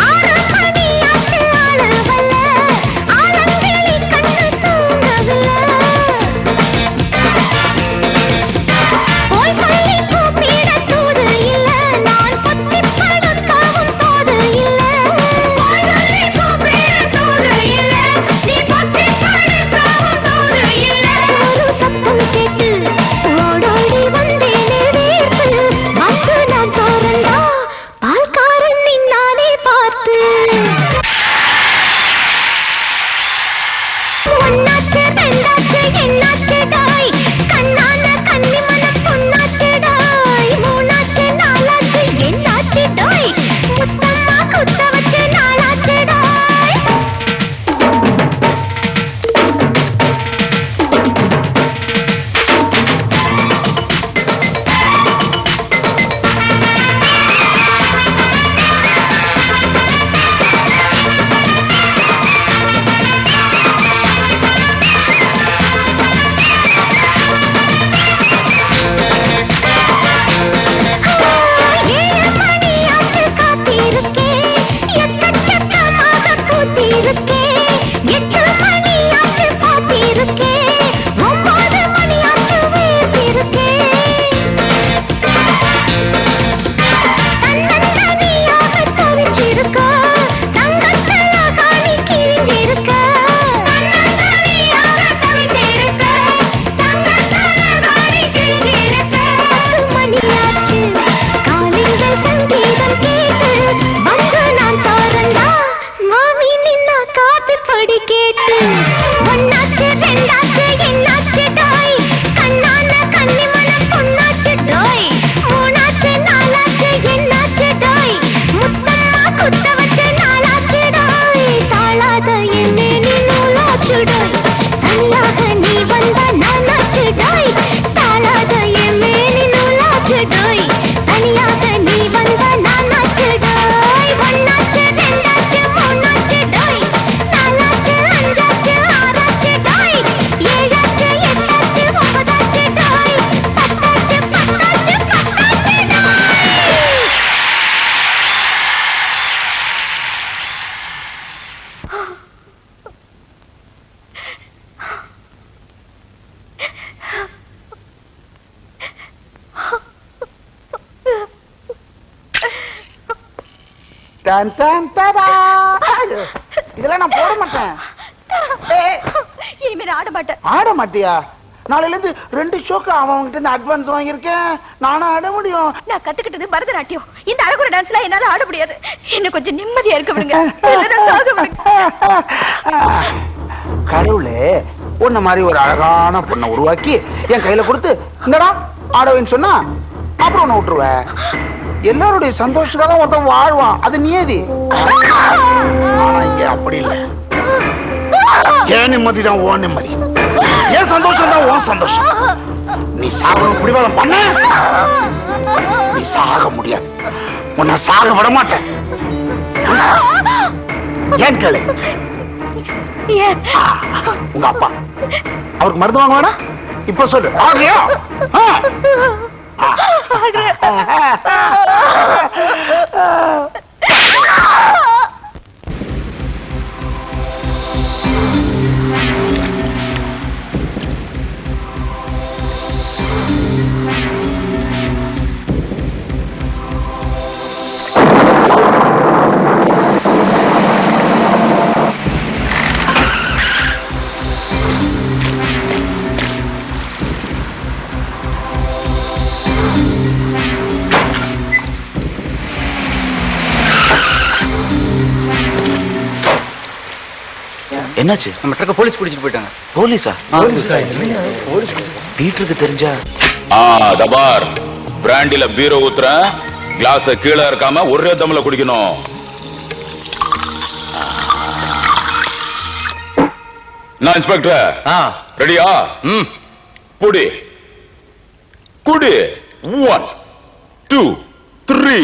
ஆறு மணியாச்சு ஆளவல்ல இதெல்லாம் நான் போட மாட்டேன். இனிமே ஆட மாட்டேன். ஆட மாட்டியா? நாளையில இருந்து 2 ஷோக்கு அவன்கிட்ட இருந்து அட்வான்ஸ் வாங்கியிருக்கேன். நானும் ஆட முடியும். நான் கத்துக்கிட்டது பரதநாட்டியம். இந்த அரகுர டான்ஸ்ல என்னால ஆட முடியாது. என்ன கொஞ்சம் நிம்மதியா இருக்க விடுங்க. கடவுளே, உன்ன மாதிரி ஒரு அழகான பொண்ணை உருவாக்கி என் கையில கொடுத்து இந்தடா ஆடவேன்னு சொன்னா அப்புறம் உன்னை விட்டுருவேன். எல்லாருடைய சந்தோஷத்துக்காக ஒருத்தன் வாழ்வான், அது நியதி. ஆனா இங்க அப்படி இல்லை. ஏன் நிம்மதி தான் ஓ நிம்மதி, ஏன் சந்தோஷம் தான் ஓ சந்தோஷம். நீ சாகணும் பிடிவாதம் பண்ண, நீ சாக முடியாது. உன்னை சாக விட மாட்டேன். ஏன் கேளு. உங்க அப்பா அவருக்கு மருந்து வாங்க வேணா? இப்ப சொல்லு. ஆகலையா? என்னாச்சு? நம்ம ட்ரக்க போலீஸ் பிடிச்சிட்டு போயிட்டாங்க. போலீஸா? பீட்டருக்கு தெரிஞ்சா? தபார் பிராண்டில பீரோ ஊத்துற கிளாஸ் கீழே இருக்காம ஒரே தம்ல குடிக்கணும். நான் இன்ஸ்பெக்டர். ரெடியா? குடி குடி. 1 2 3.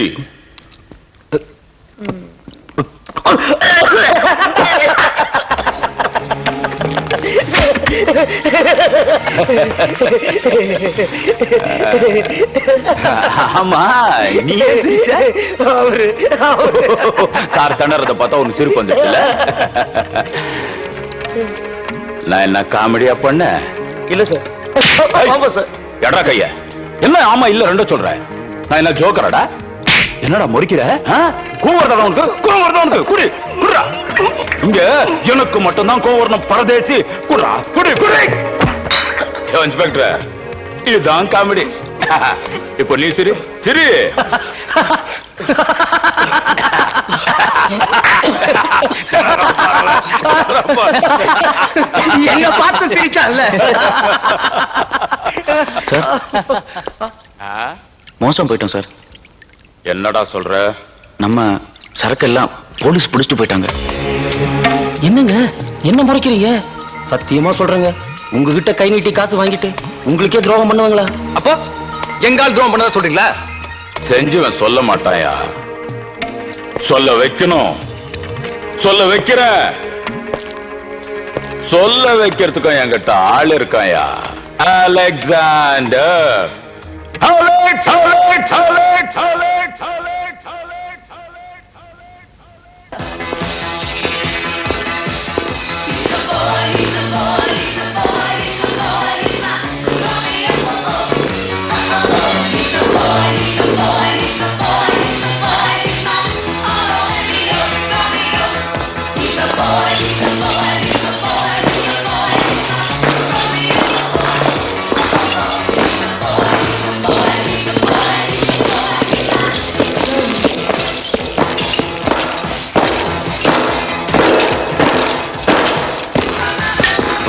ஆமா, நீ கார் தண்டறத பார்த்தா உனக்கு சிரிப்பு வந்துச்சுல? நான் என்ன காமெடியா பண்ண? இல்ல சார். ஆமா சார். எடா கைய. என்ன ஆமா இல்ல ரெண்டும் சொல்றேன். நான் என்ன ஜோக்கரடா? என்னடா முறிக்கிற? கோவம் வருதா உனக்கு? கோவம் வருதா உனக்கு? குடி குடுறா. இங்க எனக்கு மட்டும்தான் கோவம் வரணும். பரதேசி குடுறா. குடி குடி. இன்ஸ்பெக்டர், இதுதான் காமெடி. இப்போ நீ சிரி சிரி. என்ன பார்த்து சிரிச்சான்ல சார்? மோசம் போயிட்டோம் சார். என்னடா சொல்ற? நம்ம சரக்கெல்லாம் போலீஸ் பிடிச்சிட்டு போயிட்டாங்க. என்னங்க என்ன முறைக்கிறீங்க? சத்தியமா சொல்றேங்க, உங்ககிட்ட கை நீட்டி காசு வாங்கிட்டு உங்களுக்கே துரோகம் பண்ணுவாங்களா? அப்போ எங்கால் துரோகம் பண்ணதா சொல்றீங்களா? செஞ்சுவன் சொல்ல மாட்டாயா? சொல்ல வைக்கணும். சொல்ல வைக்கிற. சொல்ல வைக்கிறதுக்கும் என்கிட்ட ஆள் இருக்காயா? அலெக்சாண்டர்.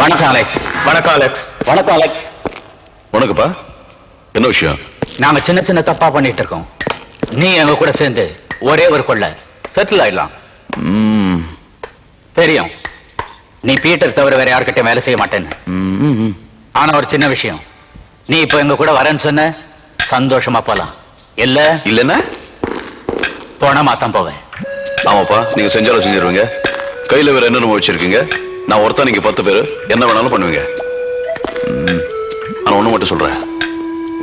வணக்கம் அலெக்ஸ். வணக்கம் அலெக்ஸ். வணக்கம் அலெக்ஸ். உனக்குப்பா என்ன விஷயம்? நாங்க சின்ன சின்ன தப்பா பண்ணிட்டு இருக்கோம். நீ எங்க கூட சேர்ந்து ஒரே ஒரு கொள்ள செட்டில் ஆயிடலாம். தெரியும் நீ பீட்டர் தவிர வேற யார்கிட்ட வேலை செய்ய மாட்டேன்னு. ஆனா ஒரு சின்ன விஷயம், நீ இப்ப எங்க கூட வரேன்னு சொன்ன சந்தோஷமா போலாம். இல்லன்னா போனா மாத்தான் போவேன். ஆமாப்பா, நீங்க செஞ்சாலும் செஞ்சிருவீங்க. கையில வேற என்னென்ன வச்சிருக்கீங்க? நான் ஒருத்தன், நீங்க 10 பேர், என்ன வேணாலும் பண்ணுவீங்க. ஆனா ஒண்ணு மட்டும் சொல்றேன்,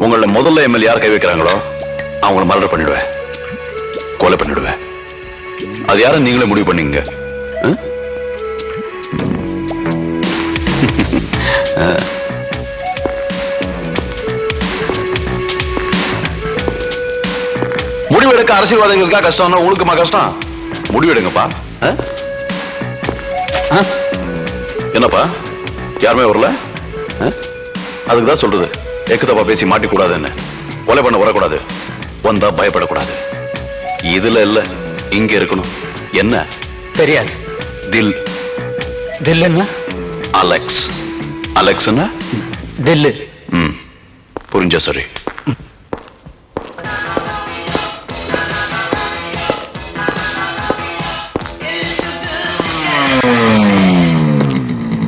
உங்களோட முதல்ல எம்எல்ஏ யார் கை வைக்கிறாங்களோ அவங்கள மர்டர் பண்ணிடுவேன், கொலை பண்ணிடுவேன். அது யாரும் நீங்களே முடிவு பண்ணீங்க. முடிவெடுக்க அரசியல்வாதிகளுக்கா கஷ்டம்னா உங்களுக்குமா கஷ்டம்? முடிவெடுங்கப்பா. என்னப்பா யாருமே வரல? அதுக்குதான் சொல்றது, எக்குதப்பா பேசி மாட்டிக்கூடாதுன்னு. கொலை பண்ண வரக்கூடாது, வந்தா பயப்படக்கூடாது. இதுல இல்ல, இங்க இருக்கணும். என்ன தெரியாது. தில். தில்லுன்னா அலெக்ஸ். அலெக்ஸ் என்ன? தில்லு. புரிஞ்ச சரி.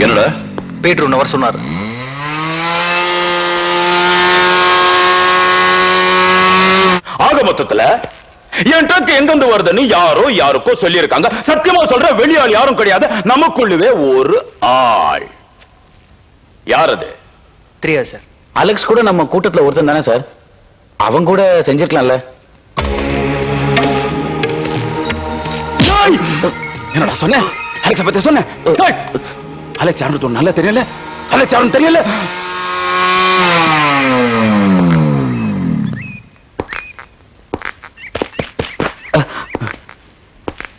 என்னடா? பீட்டர் ஒன்னு அவர் சொன்னார். ஆக மொத்தத்துல என் ட்ரக் எங்கிருந்து வருதுன்னு யாரோ யாருக்கோ சொல்லி இருக்காங்க. சத்தியமா சொல்ற, வெளியாள் யாரும் கிடையாது, நமக்குள்ளவே ஒரு ஆள். யார் அது? தெரியாது சார். அலெக்ஸ் கூட நம்ம கூட்டத்துல ஒருத்தன் தானே சார்? அவன் கூட செஞ்சிருக்கலாம்ல. என்னடா சொன்ன? அலெக்ஸ் பத்தி சொன்ன? அலெக்ஸ் யாருன்னு நல்லா தெரியல. அலெக்ஸ் யாருன்னு தெரியல.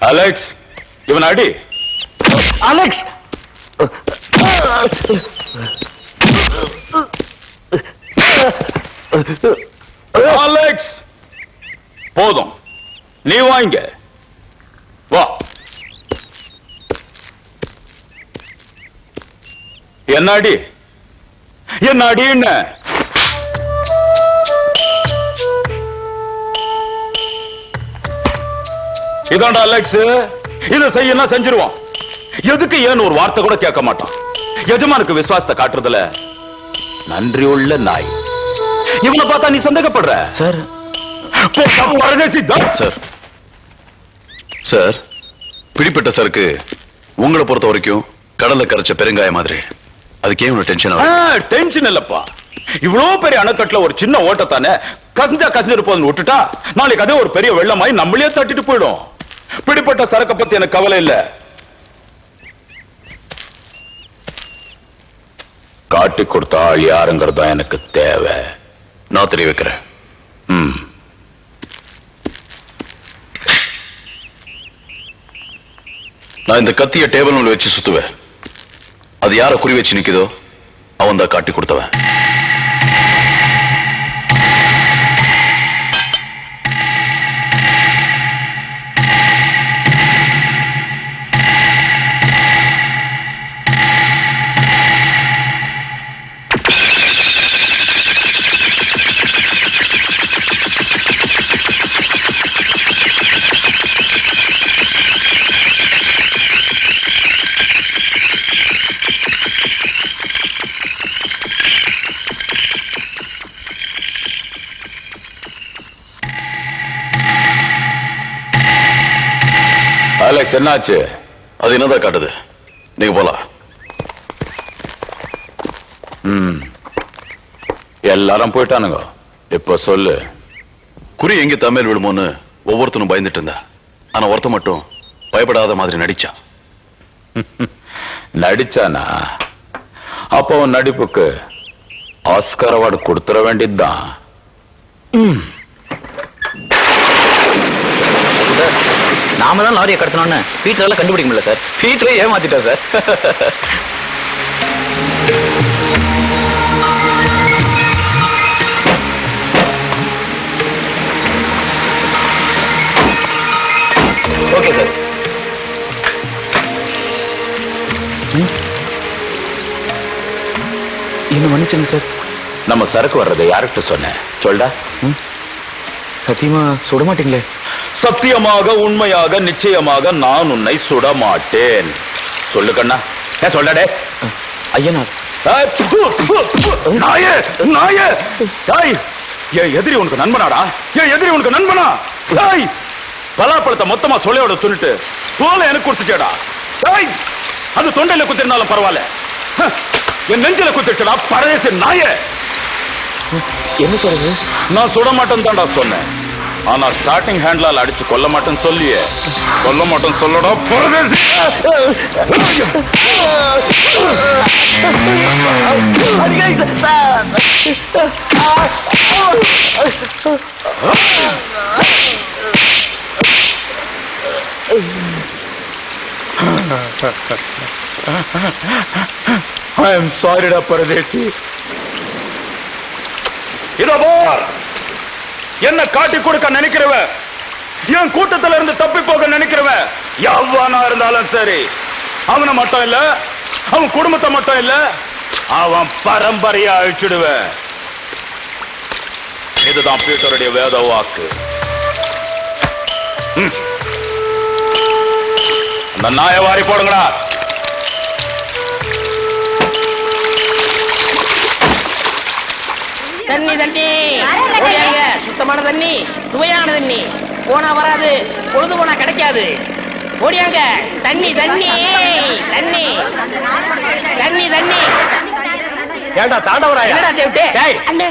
அலெக்ஸ், இவன் அடி. அலெக்ஸ். அலெக்ஸ் போதும், நீ வாங்க. வா. என்ன அடி? என்ன அடி? என்ன இதாண்டா அலெக்ஸ், இத செய்யனா செஞ்சிருவான். எதுக்கு ஏன்னு ஒரு வார்த்தை கூட கேட்க மாட்டான். எஜமானுக்கு விசுவாசத்தை காட்டுறதுல நன்றி உள்ள நாய். இவனை பார்த்தா நீ சந்தேகப்படுற? சார் சார், சார், பிடிப்பட்ட சருக்கு உங்களை பொறுத்த வரைக்கும் கடல்ல கரைச்ச பெருங்காய மாதிரி. அதுக்கே இவ்வளவு டென்ஷன்? டென்ஷன் இல்லப்பா, இவ்வளவு பெரிய அணைக்கட்டுல ஒரு சின்ன ஓட்டத்தானே கசிஞ்சா கசிஞ்சு போதுன்னு விட்டுட்டா நாளைக்கு அதே ஒரு பெரிய வெள்ளமாய் நம்மளே தட்டிட்டு போயிடும். பிடிப்பட்ட சரக்க பத்தி எனக்கு கவலை இல்ல. காட்டி கொடுத்த ஆள் யாருங்கிறதா எனக்கு தேவை. நான் தெரிய வைக்கிறேன். நான் இந்த கத்திய டேபிள் மேல வச்சு சுத்துவேன். அது யார குறி வச்சு நிக்குதோ அவன் தான் காட்டி கொடுத்தவன். அலெக்ஸ், என்னாச்சு? அது என்னதான் காட்டுது? நீங்க போலாம். எல்லாரும் போயிட்டானுங்க. இப்ப சொல்லு, குறி எங்க தமிழ் விழுமோன்னு ஒவ்வொருத்தனும் பயந்துட்டு இருந்தா. ஆனா ஒருத்த மட்டும் பயப்படாத மாதிரி நடிச்சான். நடிச்சானா? அப்போ உன் நடிப்புக்கு ஆஸ்கார் அவார்டு கொடுத்துட வேண்டியதுதான். நாம தான் லாரியை கடத்தணும்னு பீட்டர் எல்லாம் கண்டுபிடிக்க முடியல சார். பீட்டரே ஏமாத்திட்டா சார். Okay sir. என்ன மன்னிச்சுங்க சார். நம்ம சரக்கு வர்றதை யார்கிட்ட சொன்னேன் சொல்டா. சத்தியமா சுட மாட்டீங்களே? சத்தியமாக உண்மையாக நிச்சயமாக நான் உன்னை சுட மாட்டேன். சொல்லு கண்ணா. ஏன் சொல்லடே? ஐயனார். நாயே நாயே தாய், என் எதிரி உனக்கு நண்பனாடா? என் எதிரி உனக்கு நண்பனா? தாய், பலாப்பழத்தை மொத்தமா சொல்லையோட துணிட்டு தோலை எனக்கு குடிச்சுட்டேடா. தாய், அது தொண்டையில குத்திருந்தாலும் பரவாயில்ல, என் நெஞ்சில குத்திடுச்சடா பரதேசி நாயே. என்ன சொல்றது? நான் சுட மாட்டேன்னு தான்டா சொன்னேன். ஆனா ஸ்டார்டிங் ஹேண்ட்லால் அடிச்சு கொல்ல மாட்டேன்னு சொல்லியே. கொல்ல மாட்டேன்னு சொல்லடா பரதேசி. I am sorry டா பரதேசி. இதோ போர், என்ன காட்டி கொடுக்க நினைக்கிறவ, என் கூட்டத்துல இருந்து தப்பி போக நினைக்கிறவ எவ்வளவா இருந்தாலும் சரி, அவனை மட்டும் இல்ல, அவன் குடும்பத்தை மட்டும் இல்ல, அவன் பரம்பரையா அழிச்சிடுவேன். இதுதான் பீட்டருடைய வேத வாக்கு. அந்த நாயை வாரி போடுங்கடா. தண்ணி தண்ணி ஓடியாங்க. சுத்தமான தண்ணி, சுவையான தண்ணி, போனா வராது, பொழுது போனா கிடைக்காது. ஓடியாங்க. தண்ணி தண்ணி தண்ணி தண்ணி தண்ணி. ஏண்டா தாண்டவராயா? என்னடா தேவிட்டே? அண்ணே,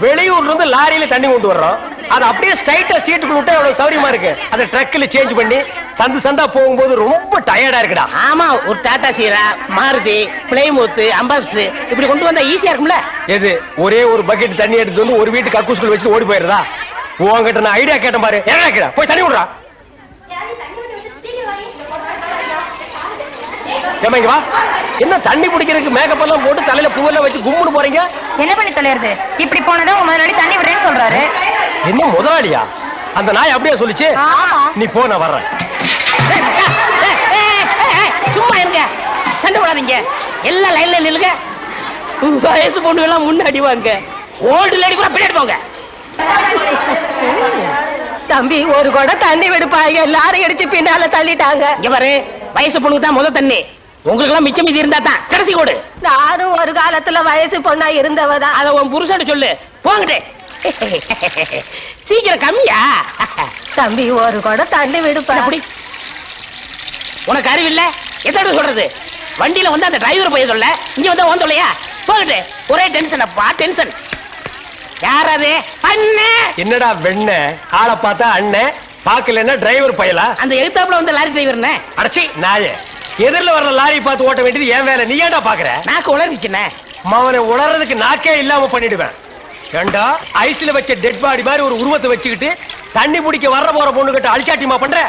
வெளியூர்ல இருந்து லாரியில தண்ணி கொண்டு வர்றோம். அது அப்படியே ஸ்ட்ரைட்டா ஸ்ட்ரீட்டுக்குள்ள விட்டா எவ்வளவு சௌரியமா இருக்கு. அதை ட்ரக்ல சேஞ்ச் பண்ணி சந்து சந்தா போகும்போது ரொம்ப டயர்டா இருக்குடா. ஆமா, ஒரு டாடா சீரா, மாருதி, பிளைமூத், அம்பாஸ்டர் இப்படி கொண்டு வந்தா ஈஸியா இருக்கும்ல. எது ஒரே ஒரு பக்கெட் தண்ணி எடுத்து வந்து ஒரு வீட்டு கக்கூஸ்குள்ள வச்சு ஓடி போயிருதா? உங்ககிட்ட நான் ஐடியா கேட்டேன் பாரு. என்ன கேடா? போய் தண்ணி விடுறா. ஏமா இங்க வா. என்ன தண்ணி பிடிக்கிறதுக்கு மேக்கப் எல்லாம் போட்டு தலையில பூவெல்லாம் வச்சு கும்முன்னு போறீங்க? என்ன பண்ணி தொலைறது? இப்படி போனதா உங்க முதலாளி தண்ணி விடுறேன்னு சொல்றாரு. என்ன முதலாளியா? அந்த நாய் அப்படியே சொல்லிச்சு. நீ போ, நான் வர்றேன். சும்மா இருங்க, சண்டை போடாதீங்க. எல்லாம் லைன்ல நில்லுங்க. வயசு பொண்ணு எல்லாம் முன்னாடி வாங்க, ஓல்டு லேடி கூட பின்னாடி போங்க. தம்பி, ஒரு குடம் தண்ணி விடுப்பாங்க, லாரி அடிச்சு பின்னால தள்ளிட்டாங்க. இங்க பாரு, வயசு பொண்ணுக்கு தான் முதல் தண்ணி, உங்களுக்கு எல்லாம் மிச்சம் மீதி இருந்தா தான் கடைசி கோடு. நானும் ஒரு காலத்துல வயசு பொண்ணா இருந்தவதான். அத உன் புருஷன் சொல்லு. போங்கட்டே. சீக்கிரம் கம்மியா? தம்பி, ஒரு குடம் தண்ணி விடுப்பா. அப்படி உனக்கு அறிவில்ல? எத்தனை சொல்றது? வண்டியில வந்து அந்த டிரைவர் போய் சொல்ல, இங்க வந்து ஓன் சொல்லையா? போகட்டு. ஒரே டென்ஷன் அப்பா, டென்ஷன். யாராவது அண்ணன்? என்னடா வெண்ண ஆளை பார்த்தா அண்ணன், பாக்கலன்னா டிரைவர் பயலா? அந்த எழுத்தாப்புல வந்து லாரி டிரைவர். அடச்சி நாயே, எதிரில வர்ற லாரி பார்த்து ஓட்ட வேண்டியது ஏன் வேலை? நீ ஏன்டா பாக்குற? நாக்கு உளறிச்சுண்ணே. அவனை உளறதுக்கு நாக்கே இல்லாம பண்ணிடுவேன். ஏண்டா ஐஸ்ல வச்ச டெட் பாடி மாதிரி ஒரு உருவத்தை வச்சுக்கிட்டு தண்ணி பிடிக்க வர்ற போற பொண்ணு கிட்ட அழிச்சாட்டிமா பண்ற?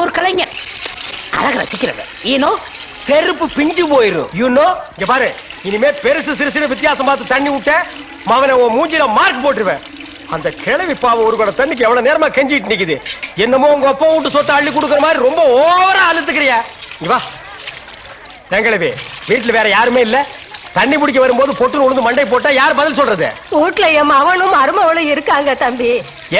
ஒரு கலைஞர், அழகு ரசிக்கிறவன். ஈனோ செருப்பு பிஞ்சு போயிரும். யூனோ, இங்க பாரு, இனிமே பெருசு சிறுசுன்னு வித்தியாசம் பார்த்து தண்ணி விட்ட மவனை உன் மூஞ்சில மார்க் போட்டுருவேன். அந்த கிழவி பாவம் ஒரு கூட தண்ணிக்கு எவ்வளவு நேரமா கெஞ்சிட்டு நிக்குது. என்னமோ உங்க அப்பா வீட்டு சொத்தை அள்ளி கொடுக்குற மாதிரி ரொம்ப ஓவரா அழுத்துக்கிறியா? இங்க வா. கிழவி, வீட்டுல வேற யாருமே இல்ல, தண்ணி பிடிக்க வரும்போது பொட்டுன்னு உழுந்து மண்டை போட்டா யார் பதில் சொல்றது? வீட்டுல என் மகனும் மருமகளும் இருக்காங்க தம்பி.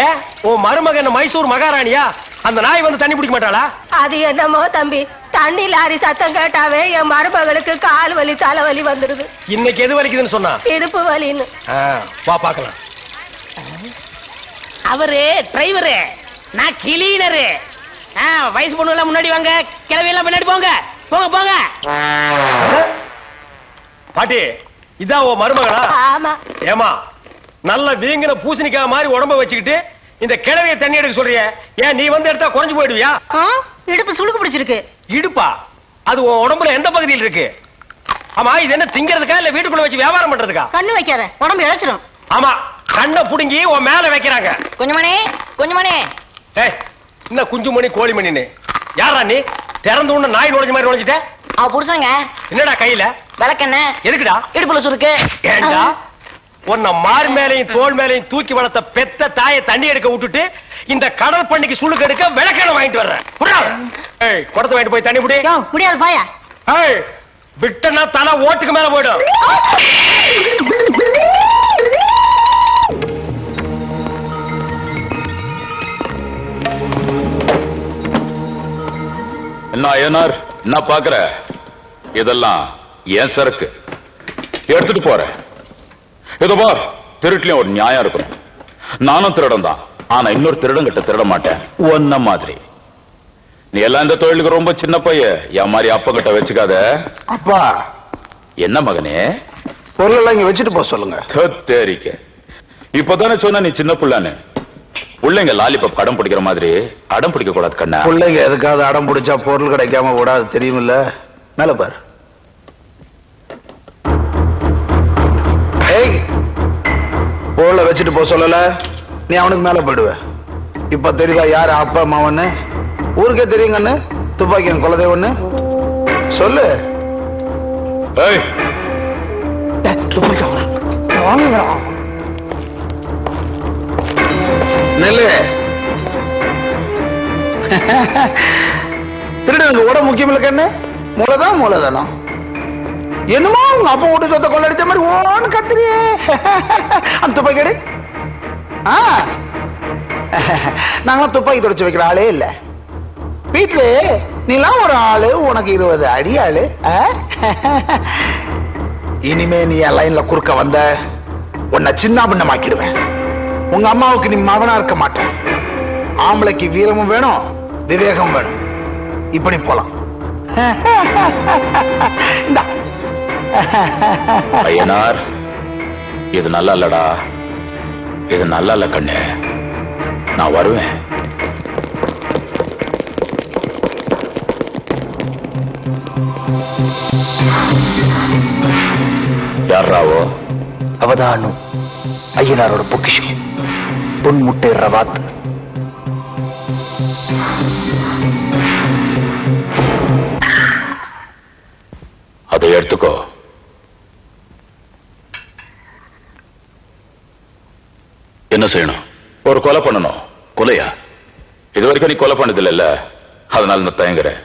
ஏன் உன் மருமகன் மைசூர் மகாராணியா? அந்த நாய் வந்து தண்ணி பிடிக்க மாட்டாளா? அது என்னமோ தம்பி, தண்ணி லாரி சத்தம் கேட்டாவே என் மருமகளுக்கு கால் வலி தலைவலி வந்துருது. இன்னைக்கு எது வலிக்குதுன்னு சொன்னா? இடுப்பு வலின்னு. வா பாக்கலாம். அவரு டிரைவரு, நான் கிளீனரு. வயசு பொண்ணு எல்லாம் முன்னாடி வாங்க, கிளவி எல்லாம் பின்னாடி போங்க. போங்க போங்க. பாட்டி, இதான் உன் மருமகளா? ஆமா. ஏமா, நல்ல வீங்கின பூசணிக்காய் மாதிரி உடம்ப வச்சுக்கிட்டு இந்த கிழவிய தண்ணி எடுக்க சொல்றிய? ஏன் நீ வந்து எடுத்தா குறைஞ்சு போயிடுவியா? இடுப்பு சுளுக்கு பிடிச்சிருக்கு. இடுப்பா? அது உன் உடம்புல எந்த பகுதியில் இருக்கு? ஆமா, இது என்ன திங்கிறதுக்கா இல்ல வீட்டுக்குள்ள வச்சு வியாபாரம் பண்றதுக்கா? கண்ணு வைக்காத, உடம்பு இழைச்சிடும். ஆமா, கண்ணை புடுங்கி உன் மேல வைக்கிறாங்க. கொஞ்சமானே கொஞ்சமானே. ஏய், என்ன குஞ்சுமணி கோழிமணின்னு யாரா நீ? திறந்து உடனே நாய் நுழைஞ்ச மாதிரி நுழைஞ்சிட்ட. அவ புருஷங்க என்னடா கையில? விளக்கெண்ண எதுக்குடா? இடுப்புல சுருக்கு. ஏண்டா உன்னை மார் மேலையும் தோல் மேலையும் தூக்கி வளர்த்த பெத்த தாயை தண்ணி எடுக்க விட்டுட்டு இந்த கடல் பண்ணிக்கு சுளுக்கு எடுக்க விளக்கெண்ண வாங்கிட்டு வர்றேன். குடத்தை வாங்கிட்டு போய் தண்ணி முடி. முடியாது பாயா. விட்டனா தலை ஓட்டுக்கு மேல போயிடும். என்ன ஐயனார் என்ன பாக்குற? இதெல்லாம் ஏன் சரக்கு எடுத்துட்டு போறேன். இதோ பார், திருட்டுலயும் ஒரு நியாயம் இருக்கும். நானும் திருடன் தான், ஆனா இன்னொரு திருடன் கிட்ட திருட மாட்டேன் ஒன்ன மாதிரி. நீ எல்லாம் இந்த தொழிலுக்கு ரொம்ப சின்ன பையன், என் மாதிரி அப்ப கிட்ட வச்சுக்காத. அப்பா என்ன மகனே? பொருள் எல்லாம் இங்க வச்சுட்டு போக சொல்லுங்க. தேரிக்க இப்பதானே சொன்ன நீ சின்ன பிள்ளைன்னு. பிள்ளைங்க லாலிபப் அடம் பிடிக்கிற மாதிரி அடம் பிடிக்க கூடாது கண்ணா. பிள்ளைங்க எதுக்காவது அடம் பிடிச்சா பொருள் கிடைக்காம விடாது தெரியுமில்ல. மேல பாரு. பொருளை வச்சுட்டு போக சொல்லல, நீ அவனுக்கு மேல போயிடுவ. இப்ப தெரியுதா யாரு அப்பா அம்மாவன்னு? ஊருக்கே தெரியுங்கன்னு. துப்பாக்கி என் குலதெய்வன்னு சொல்லு. துப்பாக்கி நெல்லு. திருடனுக்கு உடம்பு முக்கியம் இல்ல கண்ணு, மூளைதான் மூளைதானம். என்னமோ உங்க அப்பா வீட்டு சொத்தை கொள்ளடிச்ச மாதிரி ஓன்னு கத்துறியே. அந்த துப்பாக்கி எடு. நாங்க துப்பாக்கி தொடச்சு வைக்கிற ஆளே இல்ல வீட்டுல. நீலாம் ஒரு ஆளு, உனக்கு 20 அடி ஆளு. இனிமே நீ என் லைன்ல குறுக்க வந்த உன்னை சின்ன பின்னமாக்கிடுவேன். உங்க அம்மாவுக்கு நீ மகனா இருக்க மாட்டேன். ஆம்பளைக்கு வீரமும் வேணும், விவேகம் வேணும். இப்படி போலாம். ஐயனார், இது நல்லா இல்லடா, இது நல்லா இல்ல கண்ணு. நான் வருவேன். யாராவோ? அவதானு ஐயனாரோட பொக்கிஷம், பொன் முட்டை ரவாத். அதை எடுத்துக்கோ. என்ன செய்யணும்? ஒரு கொலை பண்ணணும். கொலையா? இது வரைக்கும் நீ கொலை பண்ணது இல்ல, அதனால நான் தயங்குறேன்.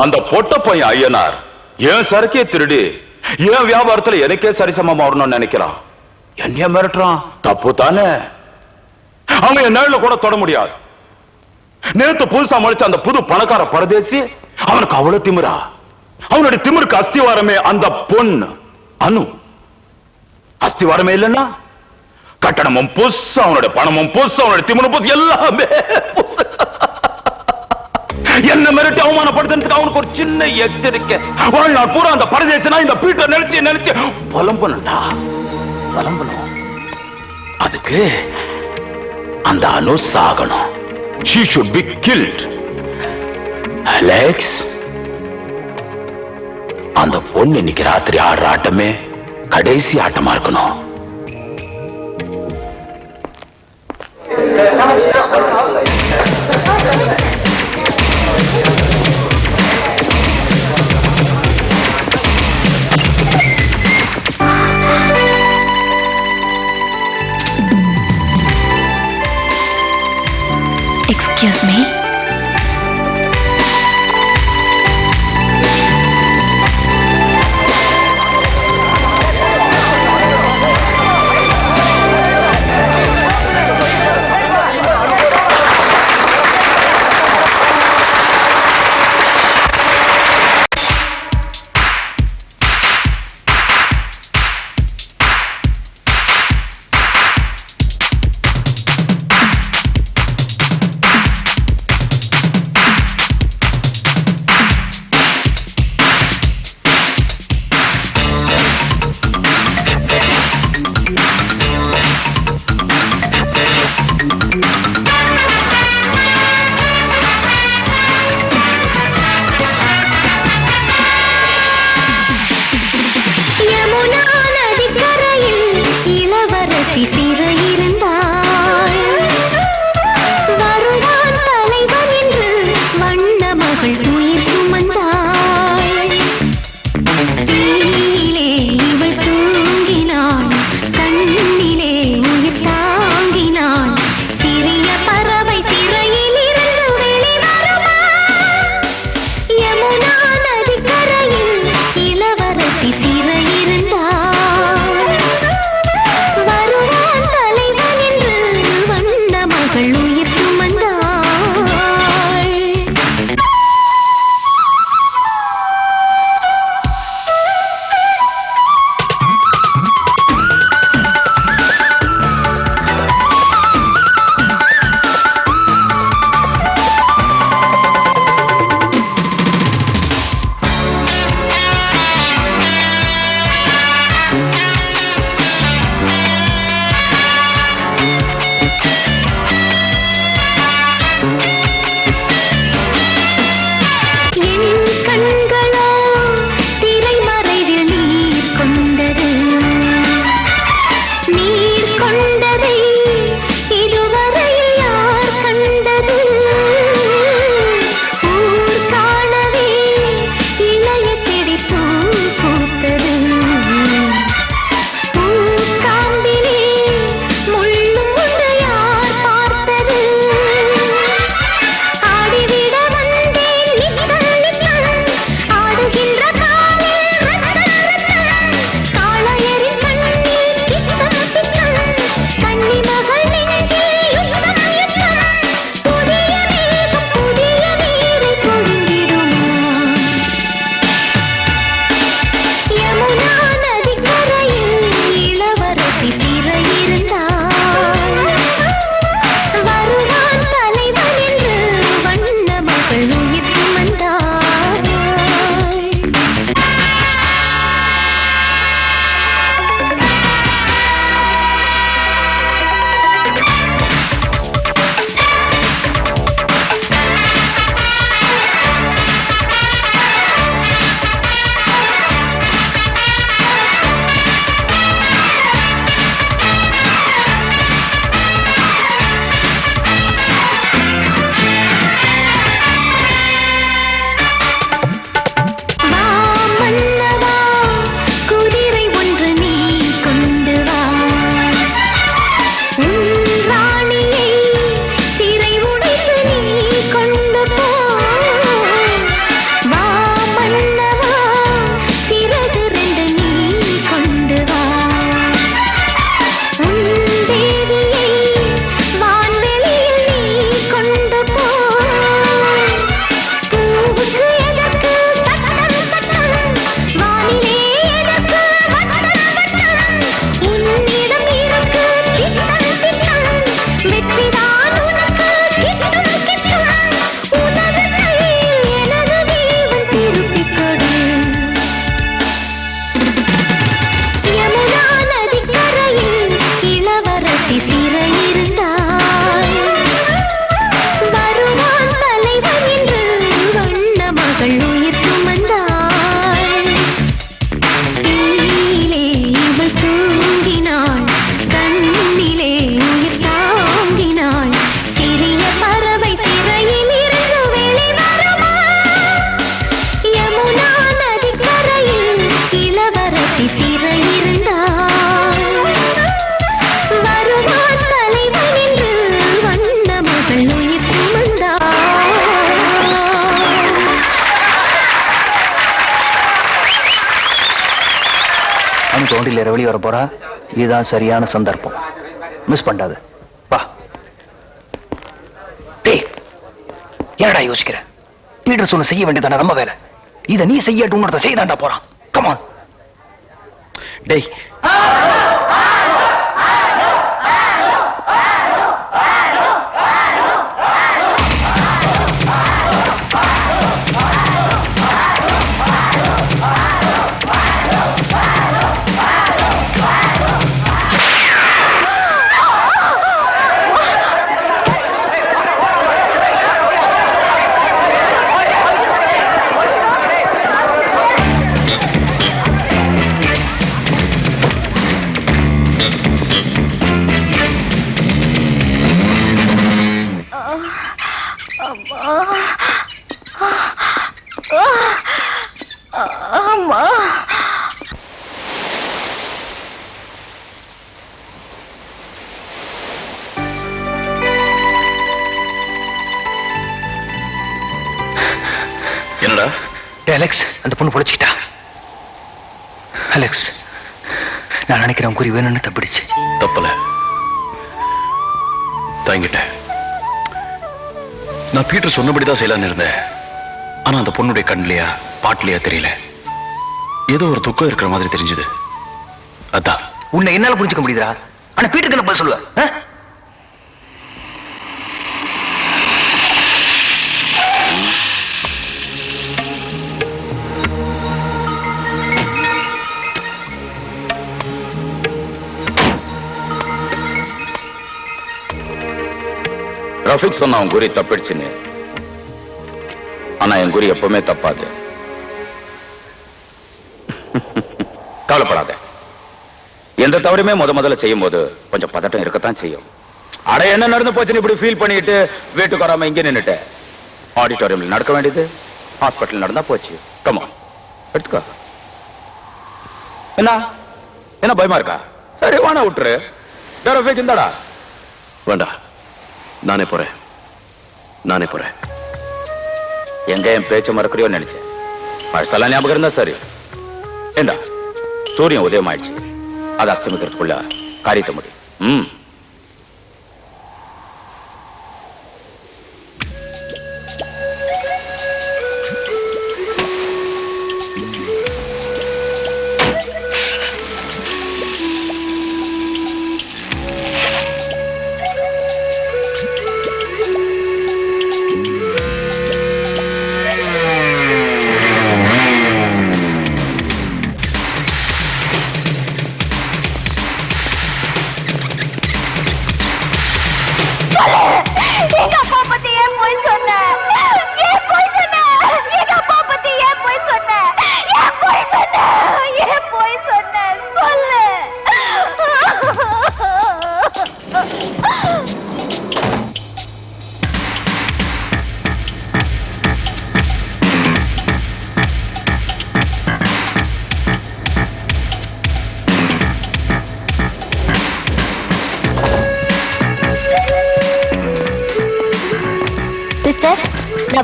அந்த பொட்ட பையன் ஐயனார் ஏன் சரக்கே திருடி ஏன் வியாபாரத்துல எனக்கே சரிசமமா வரணும்னு நினைக்கிறான். என்னைய மிரட்டுறான். தப்பு தானே? அவங்க என் நிழல கூட தொட முடியாது. நேத்து புதுசா முடிச்ச அந்த புது பணக்கார பரதேசி, அவனுக்கு அவ்வளவு திமிரா? அவனுடைய திமிருக்கு அஸ்திவாரமே அந்த பொண்ணு அனு. அஸ்திவாரமே இல்லைன்னா கட்டணமும் புதுசு, அவனுடைய பணமும் புதுசு, அவனுடைய திமிரும் புதுசு, எல்லாமே புதுசு. என்ன மிரட்டி அவமானப்படுத்துறதுக்கு அவனுக்கு ஒரு சின்ன எச்சரிக்கை. வாழ்நாள் பூரா அந்த பரதேசனா இந்த பீட்டர் நினைச்சு நினைச்சு புலம்பணும்டா, புலம்பணும். அதுக்கு அந்த அனு சாகணும். She should be killed. Alex, அந்த பொண்ணு இன்னைக்கு ராத்திரி ஆடுற ஆட்டமே கடைசி ஆட்டமா இருக்கணும். Excuse me. இப்பதான் கவுண்டில வெளியே வர போறா. இதுதான் சரியான சந்தர்ப்பம். மிஸ் பண்ணாது. வா. டேய், என்னடா யோசிக்கிற? பீட்டர் சொன்ன செய்ய வேண்டியதான நம்ம வேலை. இதை நீ செய்யட்டும் செய்தாண்டா போறான். கமான். டேய், அம்மா என்னடா? அலெக்ஸ், அந்த பொண்ணு பொழைச்சிக்கிட்டா. அலெக்ஸ், நான் நினைக்கிறேன் குறி வேணும்னு தப்பிடுச்சு. தப்பல, தாங்கிட்டேன். நான் பீட்டர் சொன்னபடிதான் செய்யலான்னு இருந்தேன். ஆனா அந்த பொண்ணுடைய கண்லையா பாட்டிலையா தெரியல, ஏதோ ஒரு துக்கம் இருக்கிற மாதிரி தெரிஞ்சது. அதான் உன்னை என்னால புரிஞ்சுக்க முடியுதா? ஆனா பீட்டருக்கு என்ன பதில் சொல்லுவ? ரஃபிக் சொன்ன அவன் குறி தப்பிடுச்சுன்னு. ஆனா என் குறி எப்பவுமே தப்பாது. கவலைப்படாத. எந்த தவறுமே முதல்ல செய்யும் போது கொஞ்சம் பதட்டம் இருக்கத்தான் செய்யும். அட என்ன நடந்து போச்சுன்னு இப்படி ஃபீல் பண்ணிட்டு வீட்டுக்கு வராம இங்கே நின்னுட்ட. ஆடிட்டோரியம்ல நடக்க வேண்டியது ஹாஸ்பிட்டல் நடந்தா போச்சு. கமா, எடுத்துக்கோ. என்ன என்ன பயமா இருக்கா? சரி, வானா விட்டுரு. ரஃபிக் இந்தாடா. வேண்டா, நானே போறேன். எங்க என் பேச்ச மறக்கறியோ நினைச்சேன். பழசெல்லாம் ஞாபகம் இருந்தா சரி. ஏண்டா, சூரியன் உதயம் ஆயிடுச்சு. அது அஸ்தமிக்கிறதுக்குள்ள காரியத்தை முடியும்.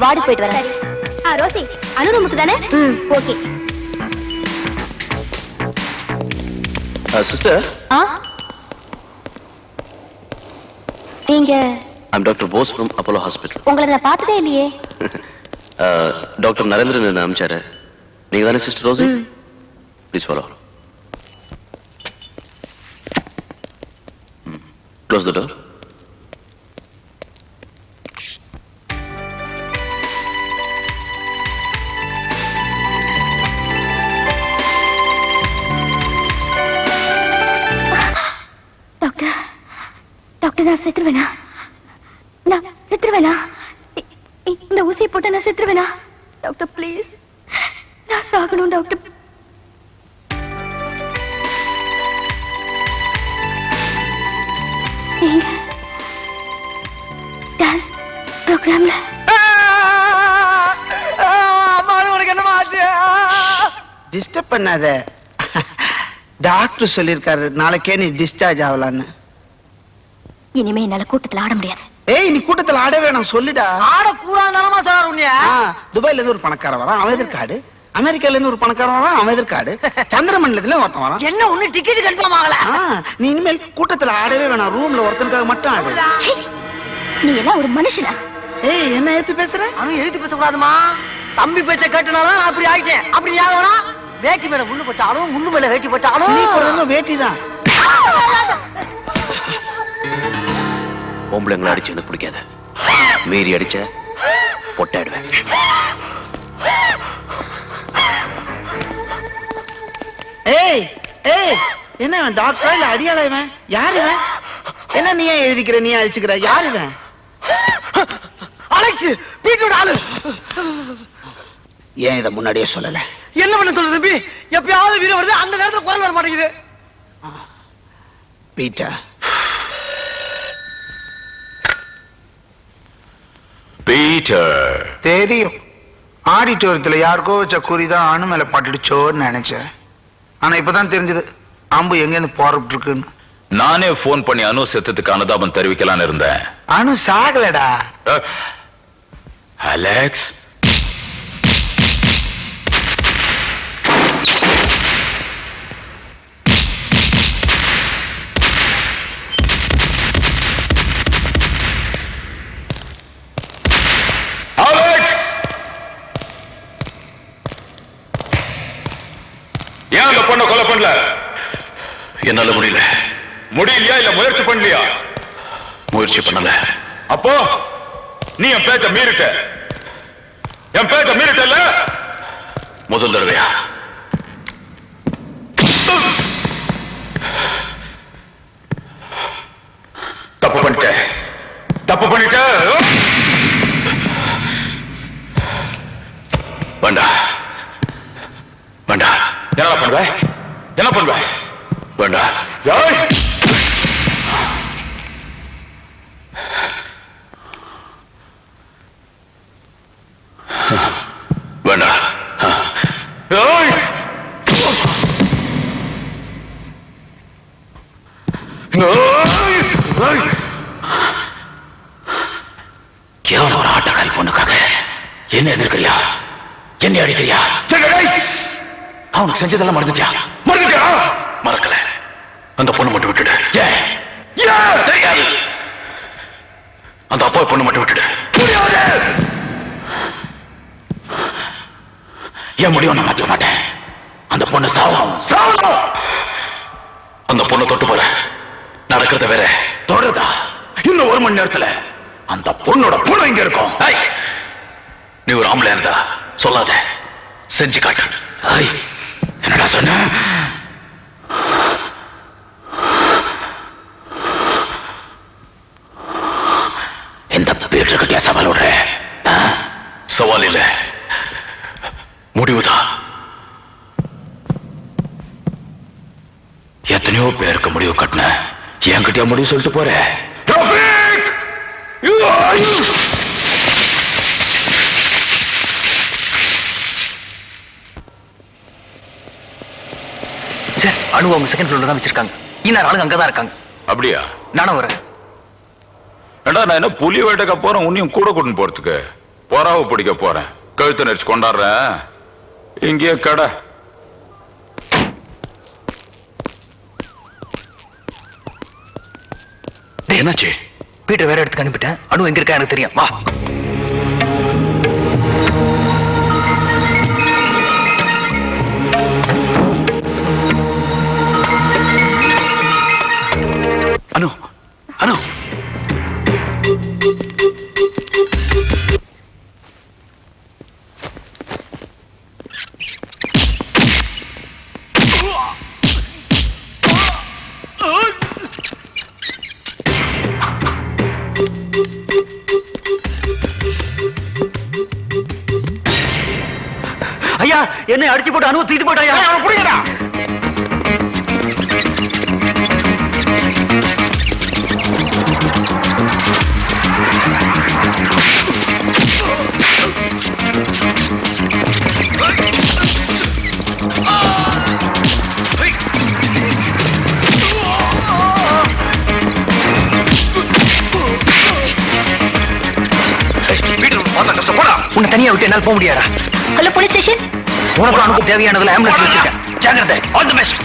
வாடி போயிட்டு வரேன். ரோசி, அனுரமுக்கு தானே? ஓகே. சிஸ்டர், நீங்க? I'm Dr. Bose from Apollo Hospital. உங்களை நான் பார்த்ததே இல்லையே. டாக்டர் நரேந்திரன் என்ன அனுப்பிச்சாரு. நீங்க தானே sister Rosie? Please follow. Close the door. நான் செத்துருவேனா? இந்த ஊசியை போட்டு நான் செத்துருவேனா? டாக்டர் ப்ளீஸ், நான் சாகணும் டாக்டர். நீங்க டான்ஸ் ப்ரோக்ராம்ல டிஸ்டர்ப் பண்ணாத. டாக்டர் சொல்லிருக்காரு நாளைக்கே நீ டிஸ்சார்ஜ் ஆகலான்னு. இனிமே என்னால கூட்டத்துல ஆட முடியாது. ஏய், நீ கூட்டத்துல ஆட வேணாம் சொல்லிடா. ஆட கூடாதானமா சார் உன்னைய? துபாயில இருந்து ஒரு பணக்கார வரான், அவன் எதற்கு ஆடு? அமெரிக்கால இருந்து ஒரு பணக்காரன் வரான், அவன் எதிர்காடு. சந்திரமண்டலத்துல ஒருத்தன் வரான். என்ன ஒண்ணு டிக்கெட் கன்ஃபார்ம் ஆகல. நீ இனிமேல் கூட்டத்துல ஆடவே வேணாம், ரூம்ல ஒருத்தனுக்காக மட்டும் ஆடு. நீ எல்லாம் ஒரு மனுஷனா? ஏய், என்ன ஏத்து பேசுற? அவன் எழுதி பேச கூடாதுமா. தம்பி பேச்ச கேட்டனால அப்படி ஆயிட்டேன். அப்படி ஞாபகம் வேட்டி மேல முள்ளு போட்டாலும் முள்ளு மேல வேட்டி போட்டாலும் நீ போடுறது வேட்டி தான். பொம்பளைங்களை அடிச்சு எனக்கு பிடிக்காத. மீறி அடிச்ச பொட்டாடுவேன். ஏய் ஏய், என்ன இவன் டாக்டரா இல்ல அடியாளா? இவன் யாரு? இவன் என்ன நீ ஏன் எழுதிக்கிற, நீ அழிச்சுக்கிற? யாரு இவன்? அலெக்ஸ், பீட்டரோட ஆளு. ஏன் இதை முன்னாடியே சொல்லல? என்ன பண்ண சொல்லுது தம்பி? எப்பயாவது வீடு வருது, அந்த நேரத்துல குரல் வர மாட்டேங்குது. பீட்டர், பீட்டர் தெரியும். ஆடிட்டோரியத்துல யாருக்கோ வச்ச குறிதான் அணு மேல பட்டுடுச்சோன்னு நினைச்சேன். ஆனா இப்பதான் தெரிஞ்சது அம்பு எங்க இருந்து போறப்பட்டு இருக்குன்னு. நானே போன் பண்ணி அனு செத்ததுக்கு அனுதாபம் தெரிவிக்கலான்னு இருந்தேன். அணு சாகலடா. அலெக்ஸ், ஏன் அந்த பொண்ணை கொலை பண்ணல? என்னால முடியல. முடியலையா இல்ல முயற்சி பண்ணலையா? முயற்சி பண்ணல. அப்போ நீ என் பேச்ச மீறிட்ட. என் பேச்ச மீறிட்டல. முதல் தடவையா? தப்பு பண்ணிட்ட. தப்பு பண்ணிட்ட. வேண்டா வேண்டா. என்ன பண்ணுவ? என்ன பண்ணுவ? வேண்டா. வேண்டா. கேவலம் ஒரு ஆட்டக்காரி பொண்ணுக்காக என்ன எதிர்க்கிறியா? என்ன அடிக்கிறியா? அவனுக்கு செஞ்சதெல்லாம் மறந்துட்டியா? மறந்துட்டியா? மறக்கல. அந்த பொண்ணு மட்டும் விட்டுடு. தெரியாது. அந்த அப்பா பொண்ணு மட்டும் விட்டுடு. ஏன் முடியும்? நான் மாற்ற மாட்டேன். அந்த பொண்ணு சாவணும். அந்த பொண்ணை தொட்டு போற. நடக்கிறத வேற. தொடருதா? இன்னும் ஒரு மணி நேரத்துல அந்த பொண்ணோட பொண்ணு இங்க இருக்கும். நீ ஒரு ஆம்பளை இருந்தா சொல்லாத, செஞ்சு காட்டு. என்னடா சொன்ன? இந்த பீட்டர்கிட்ட சவால் விடுற? சவால் இல்ல, முடிவுதான். எத்தனையோ பேருக்கு முடிவு கட்டின, என்கிட்ட முடிவு சொல்லிட்டு போற. சார், அணு அவங்க செகண்ட் ஃப்ளோர்ல தான் வச்சிருக்காங்க. இன்னும் ஆளுங்க அங்கதான் இருக்காங்க. அப்படியா? நானும் வரேன். ஏண்டா, நான் என்ன புலி வேட்டைக்க போறேன், உன்னையும் கூட கூட்டின்னு போறதுக்கு? பொறாவை பிடிக்க போறேன். கழுத்து நெரிச்சு கொண்டாடுறேன். இங்கேயே கடை. என்னாச்சு? பீட்டர் வேற இடத்துக்கு அனுப்பிட்டேன். அணு எங்க இருக்கா எனக்கு தெரியும். வா. அனு, அனு, ஐயா, என்னை அடிச்சு போட்டு அணு தூக்கிட்டு போட்டாயா? புரியுதா? உன்னை தனியா விட்டு என்னால் போக முடியாதா? Hello police station. உனக்கு அனுப்பு தேவையானதுல ஆம்புலன்ஸ் வச்சிருக்கேன். ஜாக்கிரதை. All the best.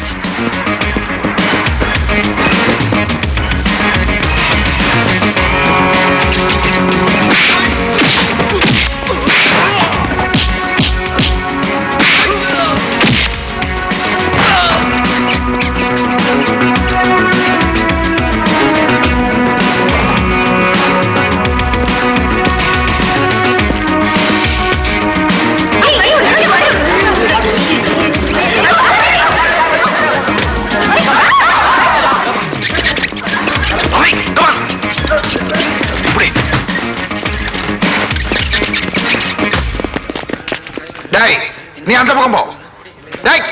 நீ அந்த பக்கம் போ.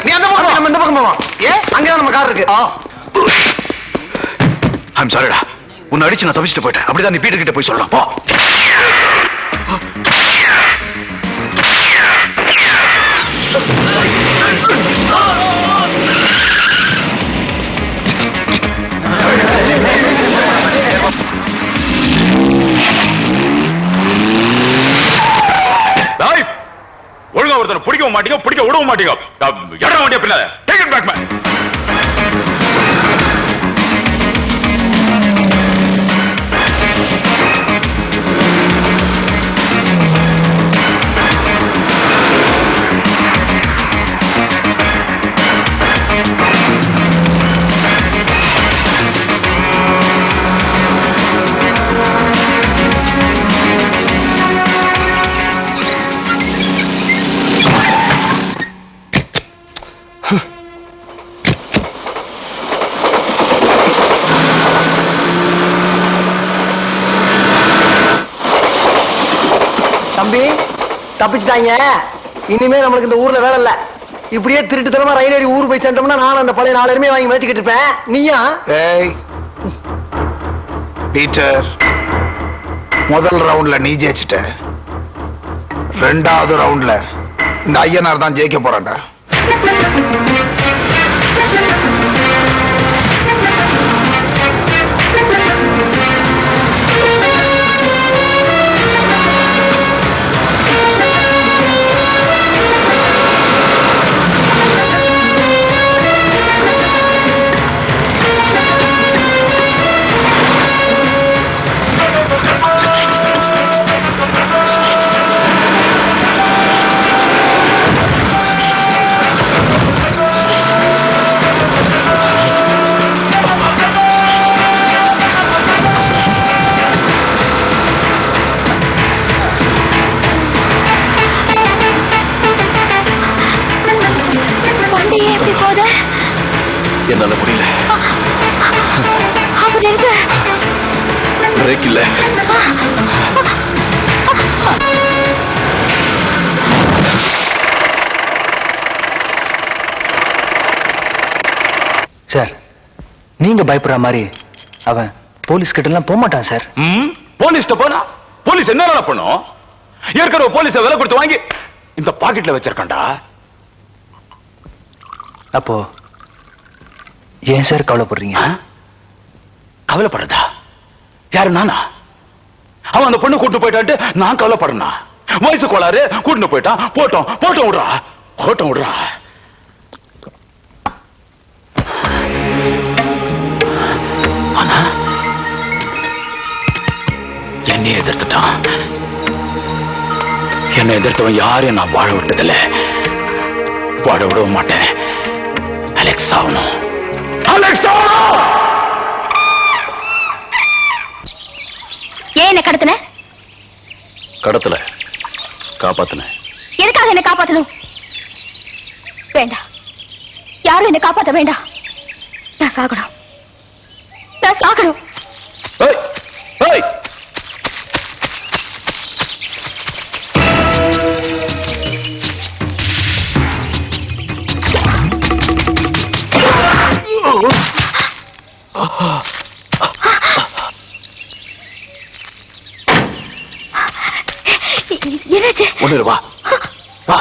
நீ அந்த பக்கம் நம்ம இந்த பக்கம் போவோம். அங்கதான் நம்ம கார் இருக்கு. ஐம் சாரிடா, உன்னை அடிச்சு நான் தவிச்சிட்டு போயிட்டேன். அப்படிதான் நீ பீட்டர் கிட்ட போய் சொல்லலாம். போ. ஒழுங்கா ஒருத்தர் பிடிக்க மாட்டீங்க, பிடிக்க விடவும் மாட்டீங்க. இடம் வண்டிய பின்னால டேக் இட் பேக் மேன். தம்பி தப்பிச்சுட்டாங்க. இனிமே நம்மளுக்கு இந்த ஊர்ல வேலை இல்ல. இப்படியே திருட்டுத்தனமா ரயில் ஏறி ஊர் போய் சென்றோம்னா நான் அந்த பழைய 4 எருமையை வாங்கி மேய்ச்சிக்கிட்டு இருப்பேன். நீயா? பீட்டர், முதல் ரவுண்ட்ல நீ ஜெயிச்சிட்ட. 2வது ரவுண்ட்ல இந்த ஐயனார் தான் ஜெயிக்க போறான்டா. என்னால முடியல. பிரேக் இல்ல. சார், நீங்க பயப்படுற மாதிரி அவன் போலீஸ் கிட்ட எல்லாம் போக மாட்டான் சார். போலீஸ் போனா போலீஸ் என்ன பண்ணும்? ஏற்கனவே போலீஸை விலை கொடுத்து வாங்கி இந்த பாக்கெட்ல வச்சிருக்கான்டா. அப்போ ஏன் சார் கவலைப்படுறீங்க? கவலைப்படுறதா? யாரு, நானா? அவன் அந்த பொண்ணு கூட்டு போயிட்டான்ட்டு நான் கவலைப்படுறா? வயசு கோளாறு, கூட்டு போயிட்டான். போட்டோம் போட்டோம் விடுறா, போட்டோம் விடுறா. ஆனா என்னை எதிர்த்துட்டான். என்னை எதிர்த்தவன் யாரையும் நான் வாழ விட்டதில்ல, வாழ விடவும் மாட்டேன். அலெக்ஸ் ஆகணும், அலெக்ஸ் ஆகணும். ஏன் என்ன கடத்தின? கடத்தல, காப்பாத்தின. எதுக்காக என்ன காப்பாத்தணும்? வேண்டாம், யாரும் என்ன காப்பாத்த வேண்டாம். நான் சாகணும், நான் சாகணும். ஏய், ஏய். என்னாச்சு? ஒண்ணு வா வா.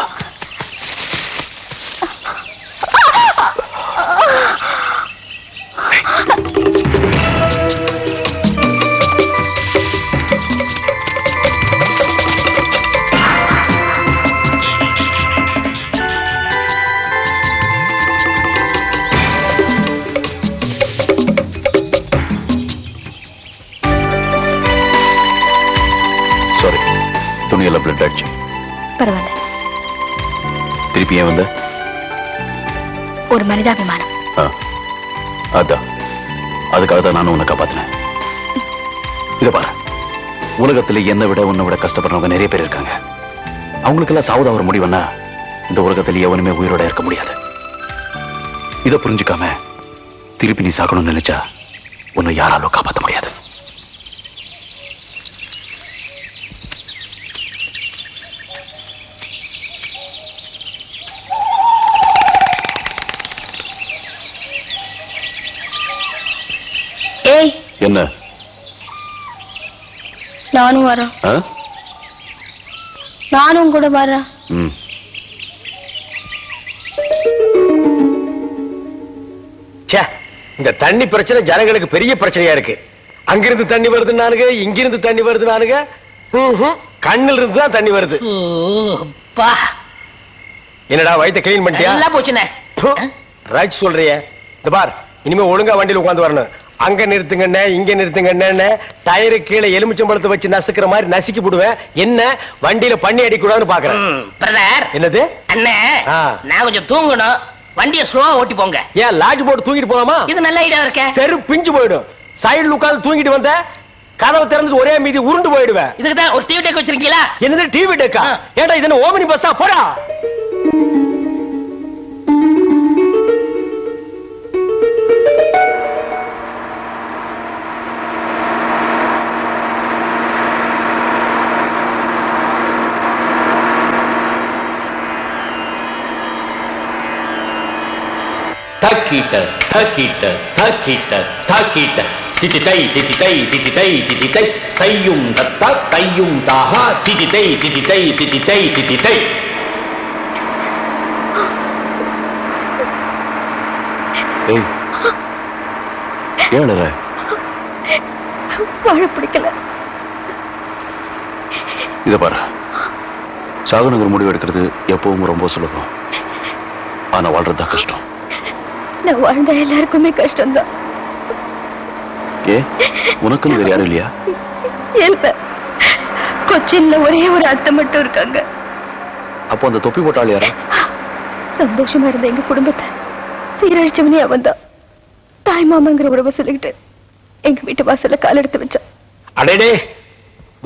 திருப்பி ஏன் வந்த? ஒரு மனிதாபிமானம். அதான் அதுக்காக தான் நானும் உன்னை காப்பாத்தினேன். இத பாரு, உலகத்துல என்னை விட உன்னை விட கஷ்டப்படுறவங்க நிறைய பேர் இருக்காங்க. அவங்களுக்கெல்லாம் சாவுதா ஒரு முடிவுன்னா இந்த உலகத்துல எவனுமே உயிரோட இருக்க முடியாது. இதை புரிஞ்சுக்காம திருப்பி நீ சாக்கணும்னு நினைச்சா உன்னை யாராலும் காப்பாற்ற முடியாது. ஏய், என்ன? நானும் வரேன். நானும் கூட வரேன். இந்த தண்ணி பிரச்சனை ஜனங்களுக்கு பெரிய பிரச்சனையா இருக்கு. அங்கிருந்து தண்ணி வருது நானுங்க, இங்கிருந்து தண்ணி வருது நானுங்க. கண்ணில் இருந்து தான் தண்ணி வருது. என்னடா வயித்தை கிளீன் பண்ணிட்டியா? எல்லாம் போச்சுனே. ரைட் சொல்றிய. இந்த பார், இனிமே ஒழுங்கா வண்டியில உட்கார்ந்து வரணும். அங்க நிறுத்துங்கண்ணே, இங்க நிறுத்துங்கண்ணே, டயரு கீழே எலுமிச்சம்பழத்தை வச்சு நசுக்கிற மாதிரி நசுக்கி போடுவேன். என்ன வண்டியில பண்ணி அடிக்கூடாதுன்னு பாக்குறேன். பிரதர், என்னது அண்ணே? நான் கொஞ்சம் தூங்கணும், வண்டியை ஸ்லோவா ஓட்டி போங்க. ஏன் லாட்ஜ் போட்டு தூங்கிட்டு போலாமா? இது நல்ல ஐடியா இருக்கே. தெரு பிஞ்சு போயிடும். சைடுல உட்கார்ந்து தூங்கிட்டு வந்த கதவு திறந்து ஒரே மீதி உருண்டு போயிடுவேன். இதுக்கு தான் ஒரு டிவி டெக் வச்சிருக்கீங்களா? என்னது டிவி டெக்கா? ஏடா இது என்ன ஓமினி பஸ்ஸா? போடா. Takita, takita, takita, takita. Tititai, tititai, tititai, tititai. Tayyum datta, tayyum daha. Tititai, tititai, tititai, tititai. Hey, ஏன் அழற? வாழ பிடிக்கல. இத பாரு, சாகணுங்கிற முடிவு எடுக்கிறது எப்பவும் ரொம்ப சுலபம். ஆனா வாழ்றதுதான் கஷ்டம். நான் வாழ்ந்த எல்லாருக்குமே கஷ்டம்தான். ஏ, உனக்குன்னு வேற யாரும் இல்லையா? இல்ல, கொச்சின்ல ஒரே ஒரு அத்தை மட்டும் இருக்காங்க. அப்போ அந்த தொப்பி போட்டாள் யாரா? சந்தோஷமா இருந்த எங்க குடும்பத்தை சீரழிச்சவனே அவன் தான். தாய் மாமாங்கிற உறவை சொல்லிக்கிட்டு எங்க வீட்டு வாசல்ல கால் எடுத்து வச்சான். அடேடே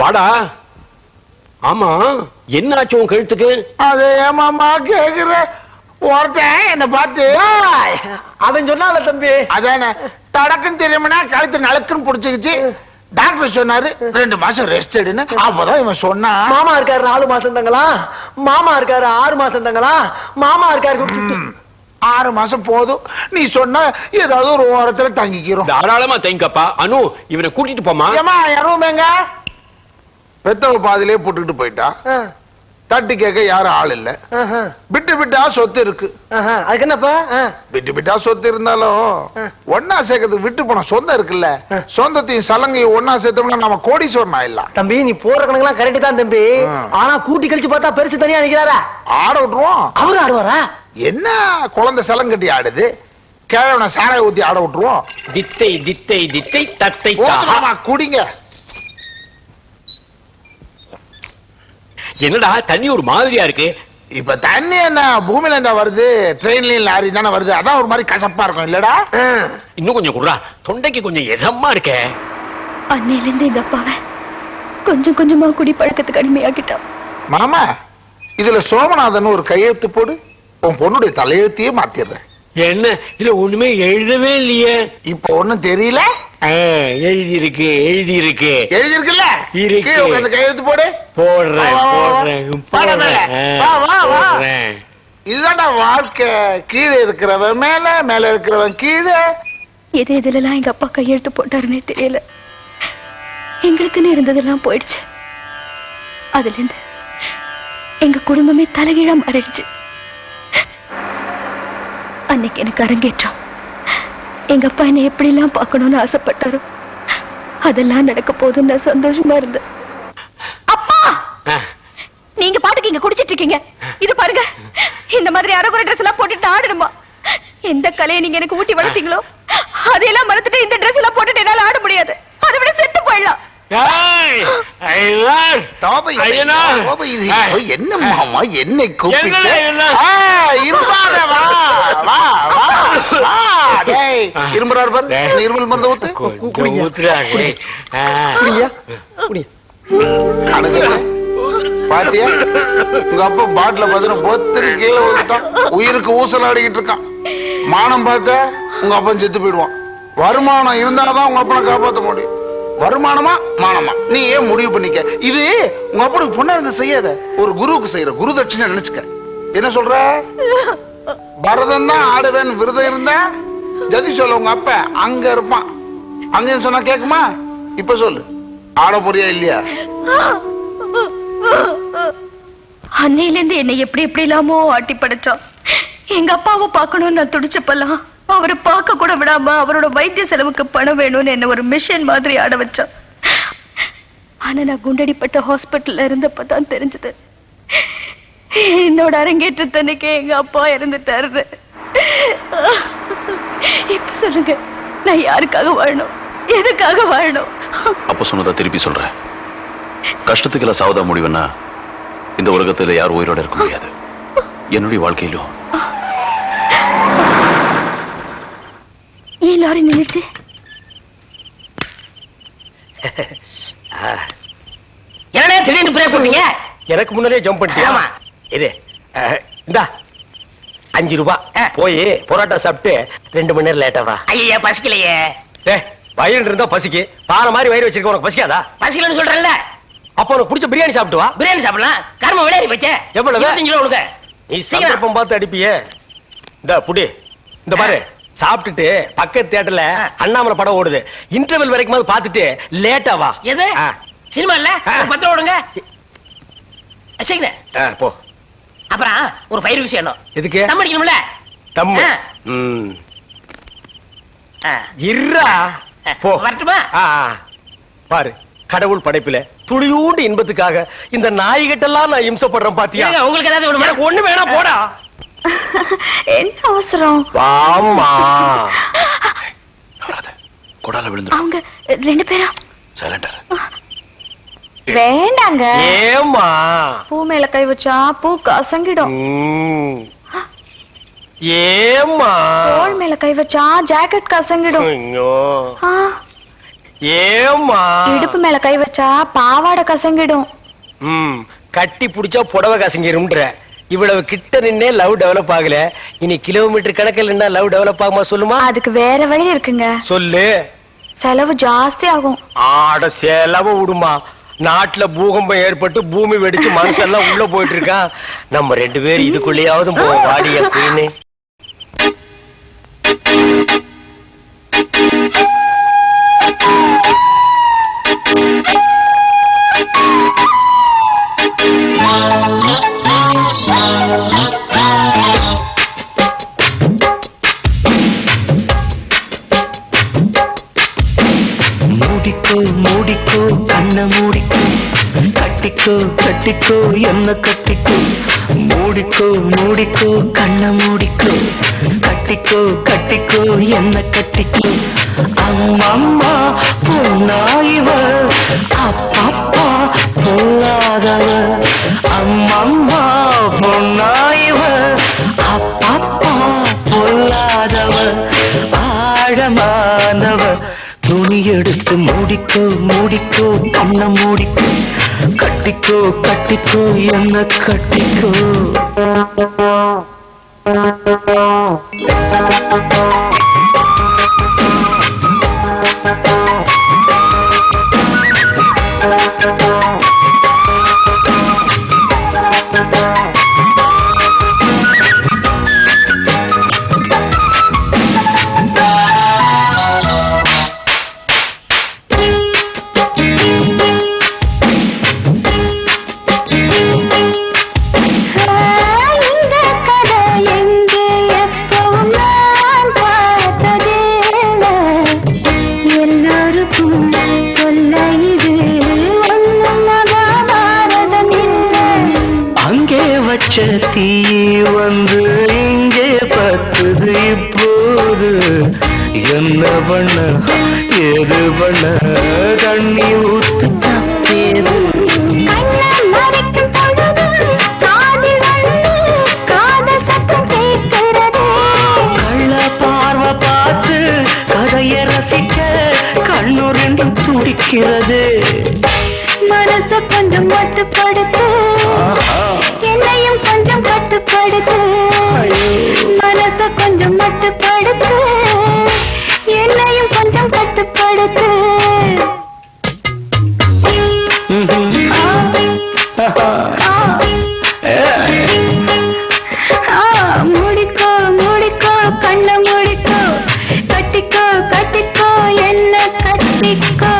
வாடா. ஆமா, என்ன ஆச்சு உன் கழுத்துக்கு? அது ஏமாமா கேக்குற? ஒருத்தன் என்ன பார்த்து அவன் சொன்னால தம்பி, அதானே தடக்குன்னு தெரியுமா கழுத்து நலக்குன்னு புடிச்சுக்கிச்சு. டாக்டர் சொன்னாரு 2 மாசம் ரெஸ்ட் எடுன்னு. அப்பதான் இவன் சொன்னா, மாமா இருக்காரு 4 மாசம் தங்களா, மாமா இருக்காரு 6 மாசம் தங்களா, மாமா இருக்காரு 6 மாசம் போதும். நீ சொன்ன ஏதாவது ஒரு ஓரத்துல தங்கிக்கிறோம். தாராளமா தங்கிக்கப்பா. அனு, இவனை கூட்டிட்டு போமா. ஏமா யாரும் பெத்தவ பாதிலே போட்டுக்கிட்டு போயிட்டா. தட்டி கேட்க யாரும் ஆள் இல்ல. விட்டு விட்டா சொத்து இருக்கு. அதுக்கு என்னப்பா? விட்டு விட்டா சொத்து இருந்தாலும் ஒன்னா சேர்க்கறதுக்கு விட்டு போன சொந்தம் இருக்குல்ல. சொந்தத்தையும் சலங்கையும் ஒன்னா சேர்த்தோம்னா நம்ம கோடீஸ்வரன் ஆயிடலாம். தம்பி, நீ போற கணக்கெல்லாம் கரெக்ட் தான் தம்பி. ஆனா கூட்டி கழிச்சு பார்த்தா பெருசு தனியா நிக்கிறாரா? ஆட விட்டுருவோம். அவரு ஆடுவாரா? என்ன குழந்தை சலங்கட்டி ஆடுது, கேழவனை சாராய ஊத்தி ஆட விட்டுருவோம். தித்தை தித்தை தித்தை தத்தை குடிங்க. என்னடா தண்ணி ஒரு மாதிரியா இருக்கு? இப்ப தண்ணி என்ன பூமியில இருந்தா வருது? ட்ரெயின்லயும் லாரி தானே வருது. அதான் ஒரு மாதிரி கசப்பா இருக்கும் இல்லடா? இன்னும் கொஞ்சம் குடுறா, தொண்டைக்கு கொஞ்சம் எதமா இருக்க. அன்னையில இருந்து எங்க அப்பாவை கொஞ்சம் கொஞ்சமா குடி பழக்கத்துக்கு அடிமையாக்கிட்டான். மாமா, இதுல சோமநாதன் ஒரு கையெழுத்து போடு. உன் பொண்ணுடைய தலையெழுத்தையே மாத்திடுறேன். என்ன இல்ல ஒண்ணுமே எழுதவே இல்லையே. இப்ப ஒண்ணும் தெரியல. எழுதி இருக்கு, எழுதி இருக்கு, எழுதி இருக்குல்ல? இருக்கு. அந்த கையெழுத்து போடு. போடுறேன். இதுதான்டா வாழ்க்கை. கீழே இருக்கிறவன் மேல, மேல இருக்கிறவன் கீழே. எது எதுலாம் எங்க அப்பா கையெழுத்து போட்டாருன்னே தெரியல. எங்களுக்குன்னு இருந்ததெல்லாம் போயிடுச்சு. அதுல இருந்து எங்க குடும்பமே தலைகீழா மாறிடுச்சு. அன்னைக்கு எனக்கு அரங்கேற்றம். எங்க அப்பா என்னை எப்படி எல்லாம் பார்க்கணும்னு ஆசைப்பட்டாரோ அதெல்லாம் நடக்க போதுன்னு நான் சந்தோஷமா இருந்தேன். அப்பா, நீங்க பாட்டுக்கு இங்க குடிச்சிட்டு இருக்கீங்க. இது பாருங்க, இந்த மாதிரி அரகுற ட்ரெஸ் எல்லாம் போட்டுட்டு ஆடணுமா? எந்த கலையை நீங்க எனக்கு ஊட்டி வளர்த்தீங்களோ அதையெல்லாம் மறந்துட்டு இந்த ட்ரெஸ் எல்லாம் போட்டுட்டு என்னால ஆட முடியாது. அதை விட செத்து போயிடலாம். தோபை ஐயனா. தோபை இது. என்ன மாமா என்னை கூப்பிட்டு என்னடா இதெல்லாம்? இருப்பாத வா வா வா வா டேய் இரும்புறாரு பாரு இருமல் மருந்து ஊத்து ஊத்துறாங்க. குடியா குடி அடங்க பாத்தியா உங்க அப்பா பாட்டில பாத்துட்டு பொத்துட்டு கீழே விழுந்துட்டான் உயிருக்கு ஊசல் ஆடிக்கிட்டு இருக்கான் மானம் பார்க்க உங்க அப்பன் செத்து போயிடுவான் வருமானம் இருந்தாதான் உங்க அப்பனை காப்பாற்ற முடியும் வருமானமா மானமா நீ ஏன் முடிவு பண்ணிக்க இது உங்க அப்பனுக்கு பொண்ணா இருந்து செய்யாத ஒரு குருவுக்கு செய்யற குரு தட்சிணை நினைச்சுக்க என்ன சொல்ற பரதம் தான் ஆடுவேன் விரதம் இருந்தா ஜதி சொல்ல உங்க அப்ப அங்க இருப்பான் அங்க சொன்னா கேக்குமா இப்ப சொல்லு ஆட போறியா இல்லையா அன்னையில இருந்து என்னை எப்படி எப்படி இல்லாமோ ஆட்டி படைச்சான் எங்க அப்பாவை பார்க்கணும்னு நான் துடிச்சப்பெல்லாம் அவரை பார்க்க கூட விடாம அவரோட வைத்திய செலவுக்கு பணம் வேணும்னு என்ன ஒரு மிஷன் மாதிரி ஆட வச்சான் ஆனா நான் குண்டடிப்பட்ட ஹாஸ்பிட்டல்ல இருந்தப்பதான் தெரிஞ்சது என்னோட அரங்கேற்றத்தன்னைக்கு எங்க அப்பா இறந்துட்டாரு இப்ப சொல்லுங்க நான் யாருக்காக வாழணும் எதுக்காக வாழணும் அப்ப சொன்னதா திருப்பி சொல்றேன் கஷ்டத்துக்குள்ள சாவதா முடிவுன்னா இந்த உலகத்துல யாரும் உயிரோட இருக்க முடியாது என்னுடைய வாழ்க்கையிலும் ஏன் லாரி நின்னுச்சு என்னடா திடீர்னு பிரேக் பண்ணீங்க? எனக்கு முன்னாலே ஜம்ப் பண்ணிட்டியா? ஆமா. இது இந்தா 5 ரூபாய் போய் பொரோட்டா சாப்பிட்டு 2 மணி நேரம் லேட்டா வா. ஐயா பசிக்கலையே. வயிறு இருந்தா பசிக்கு பாற மாதிரி வயிறு வச்சிருக்க உனக்கு பசிக்காதா? பசிக்கலன்னு சொல்றேன்ல. அப்ப உனக்கு பிடிச்ச பிரியாணி சாப்பிட்டு வா. பிரியாணி சாப்பிடலாம். கர்ம விளையாடி வச்சே. எவ்வளவு? 25 ரூபா கொடுங்க. நீ சந்தர்ப்பம் பார்த்து அடிப்பியே. இந்த புடி இந்த பாரு சாப்பிட்டுட்டு பக்கத்து தியேட்டர்ல அண்ணாமலை படம் ஓடுது இன்டர்வெல் வரைக்கும் பார்த்துட்டு லேட்டா வா. எது சினிமா இல்ல 10 ரூபா கொடுங்க. சீக்கிரம் போ. அப்புறம் ஒரு பயிர் விஷயம் என்ன? எதுக்கு? தம் அடிக்கணும்ல. தம்மு. இருடா போ. வரட்டுமா? பாரு கடவுள் படைப்பில துளியூண்டு இன்பத்துக்காக இந்த நாய்கிட்டெல்லாம் நான் இம்சப்படுறேன் பாத்தியா? உங்களுக்கு ஏதாவது ஒண்ணு எனக்கு ஒண்ணு வேணா போடா. என்ன அவசரம்? வாம்மா. கொடால விழுந்து அவங்க 2 பேரா? சைலண்டா வேண்டாங்க. ஏம்மா? பூ மேல கை வச்சா பூ கசங்கிடும். ஏம்மா? தோள் மேல கை வச்சா ஜாக்கெட் கசங்கிடும். ஐயோ. ஆ, ஏம்மா? இடுப்பு மேல கை வச்சா பாவாடை கசங்கிடும். கட்டி புடிச்சா புடவை கசங்கிரும்ன்ற. இவ்வளவு கிட்ட நின்னே லவ் டெவலப் ஆகல. இனி கிலோமீட்டர் கணக்கில் நின்னா லவ் டெவலப் ஆகுமா சொல்லுமா? அதுக்கு வேற வழி இருக்குங்க. சொல்லு. செலவு ஜாஸ்தி ஆகும். ஆட செலவு விடுமா. நாட்டுல பூகம்பம் ஏற்பட்டு பூமி வெடிச்சு மனுஷெல்லாம் உள்ள போயிட்டு இருக்கான். நம்ம 2 பேரும் இதுக்குள்ளேயாவது போவோம். வாடிய குயினு. மூடிக்கோ மூடிக்கோ கண்ண மூடிக்கோ கட்டிக்கோ கட்டிக்கோ என்ன கட்டிக்கோ மூடிக்கோ மூடிக்கோ கண்ண மூடிக்கோ கட்டிக்கோ கட்டிக்கோ என்ன கட்டிக்கோ அம்மம்மா பொன்னாயிவ அப்பப்பா பொல்லாதவ அம்மம்மா பொன்னாயிவ அப்பப்பா பொல்லாதவ ஆழமானவ துணி எடுத்து மூடிக்கோ மூடிக்கோ கண்ண மூடிக்கோ கட்டிக்கோ கட்டிக்கோ என்ன கட்டிக்கோ தீ வந்து இங்கே பத்துது இப்போது என்ன பண்ண ஏது பண்ண தண்ணி ஊத்து தப்பேது துடிக்கிறதே. மனச கொஞ்சம் மட்டுப்படுத்து, என்னையும் கொஞ்சம் கட்டுப்படுத்து. மனச கொஞ்சம் மட்டுப்படுத்து, என்னையும் கொஞ்சம் கட்டுப்படுத்து. முடிக்கோ முடிக்கோ கண்ண முடிக்கோ, கட்டிக்கோ கட்டிக்கோ என்ன கட்டிக்கோ.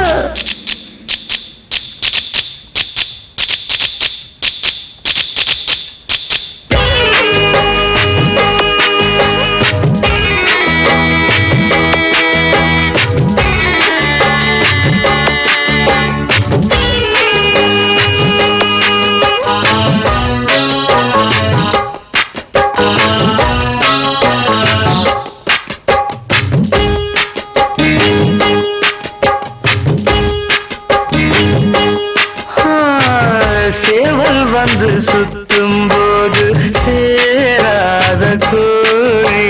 சேவல் வந்து சுத்தும் போது சேராத கோழி,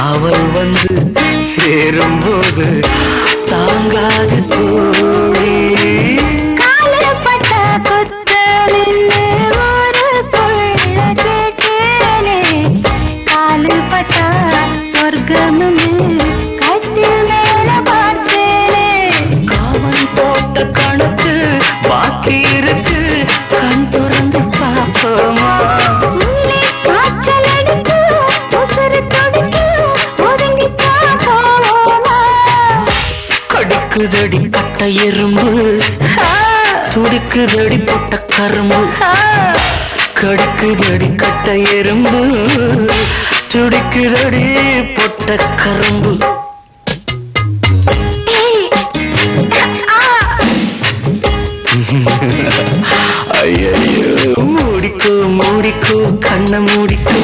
அவள் வந்து சேரும் போது தாங்காத கோழி. காலப்பட்ட குத்தலின்னு ஒரு கொள்ள கேட்டேனே, காலுப்பட்ட சொர்க்கம்னு கட்டில் மேல பார்த்தேனே. அவன் போட்ட கணக்கு பாக்கி இருக்கு, கண் திறந்து பார்ப்போமா. உள்ளே காய்ச்சல் அடிக்கு, உசுறு துடிக்கு, ஒதுங்கித்தான் போவோமா. கடிக்குதடி கட்ட எறும்பு, துடிக்குதடி பொட்ட கரும்பு. கடிக்குதடி கட்ட எறும்பு, துடிக்குதடி பொட்ட கரும்பு. ஐயோ மூடிக்கோ மூடிக்கோ கண்ண மூடிக்கோ,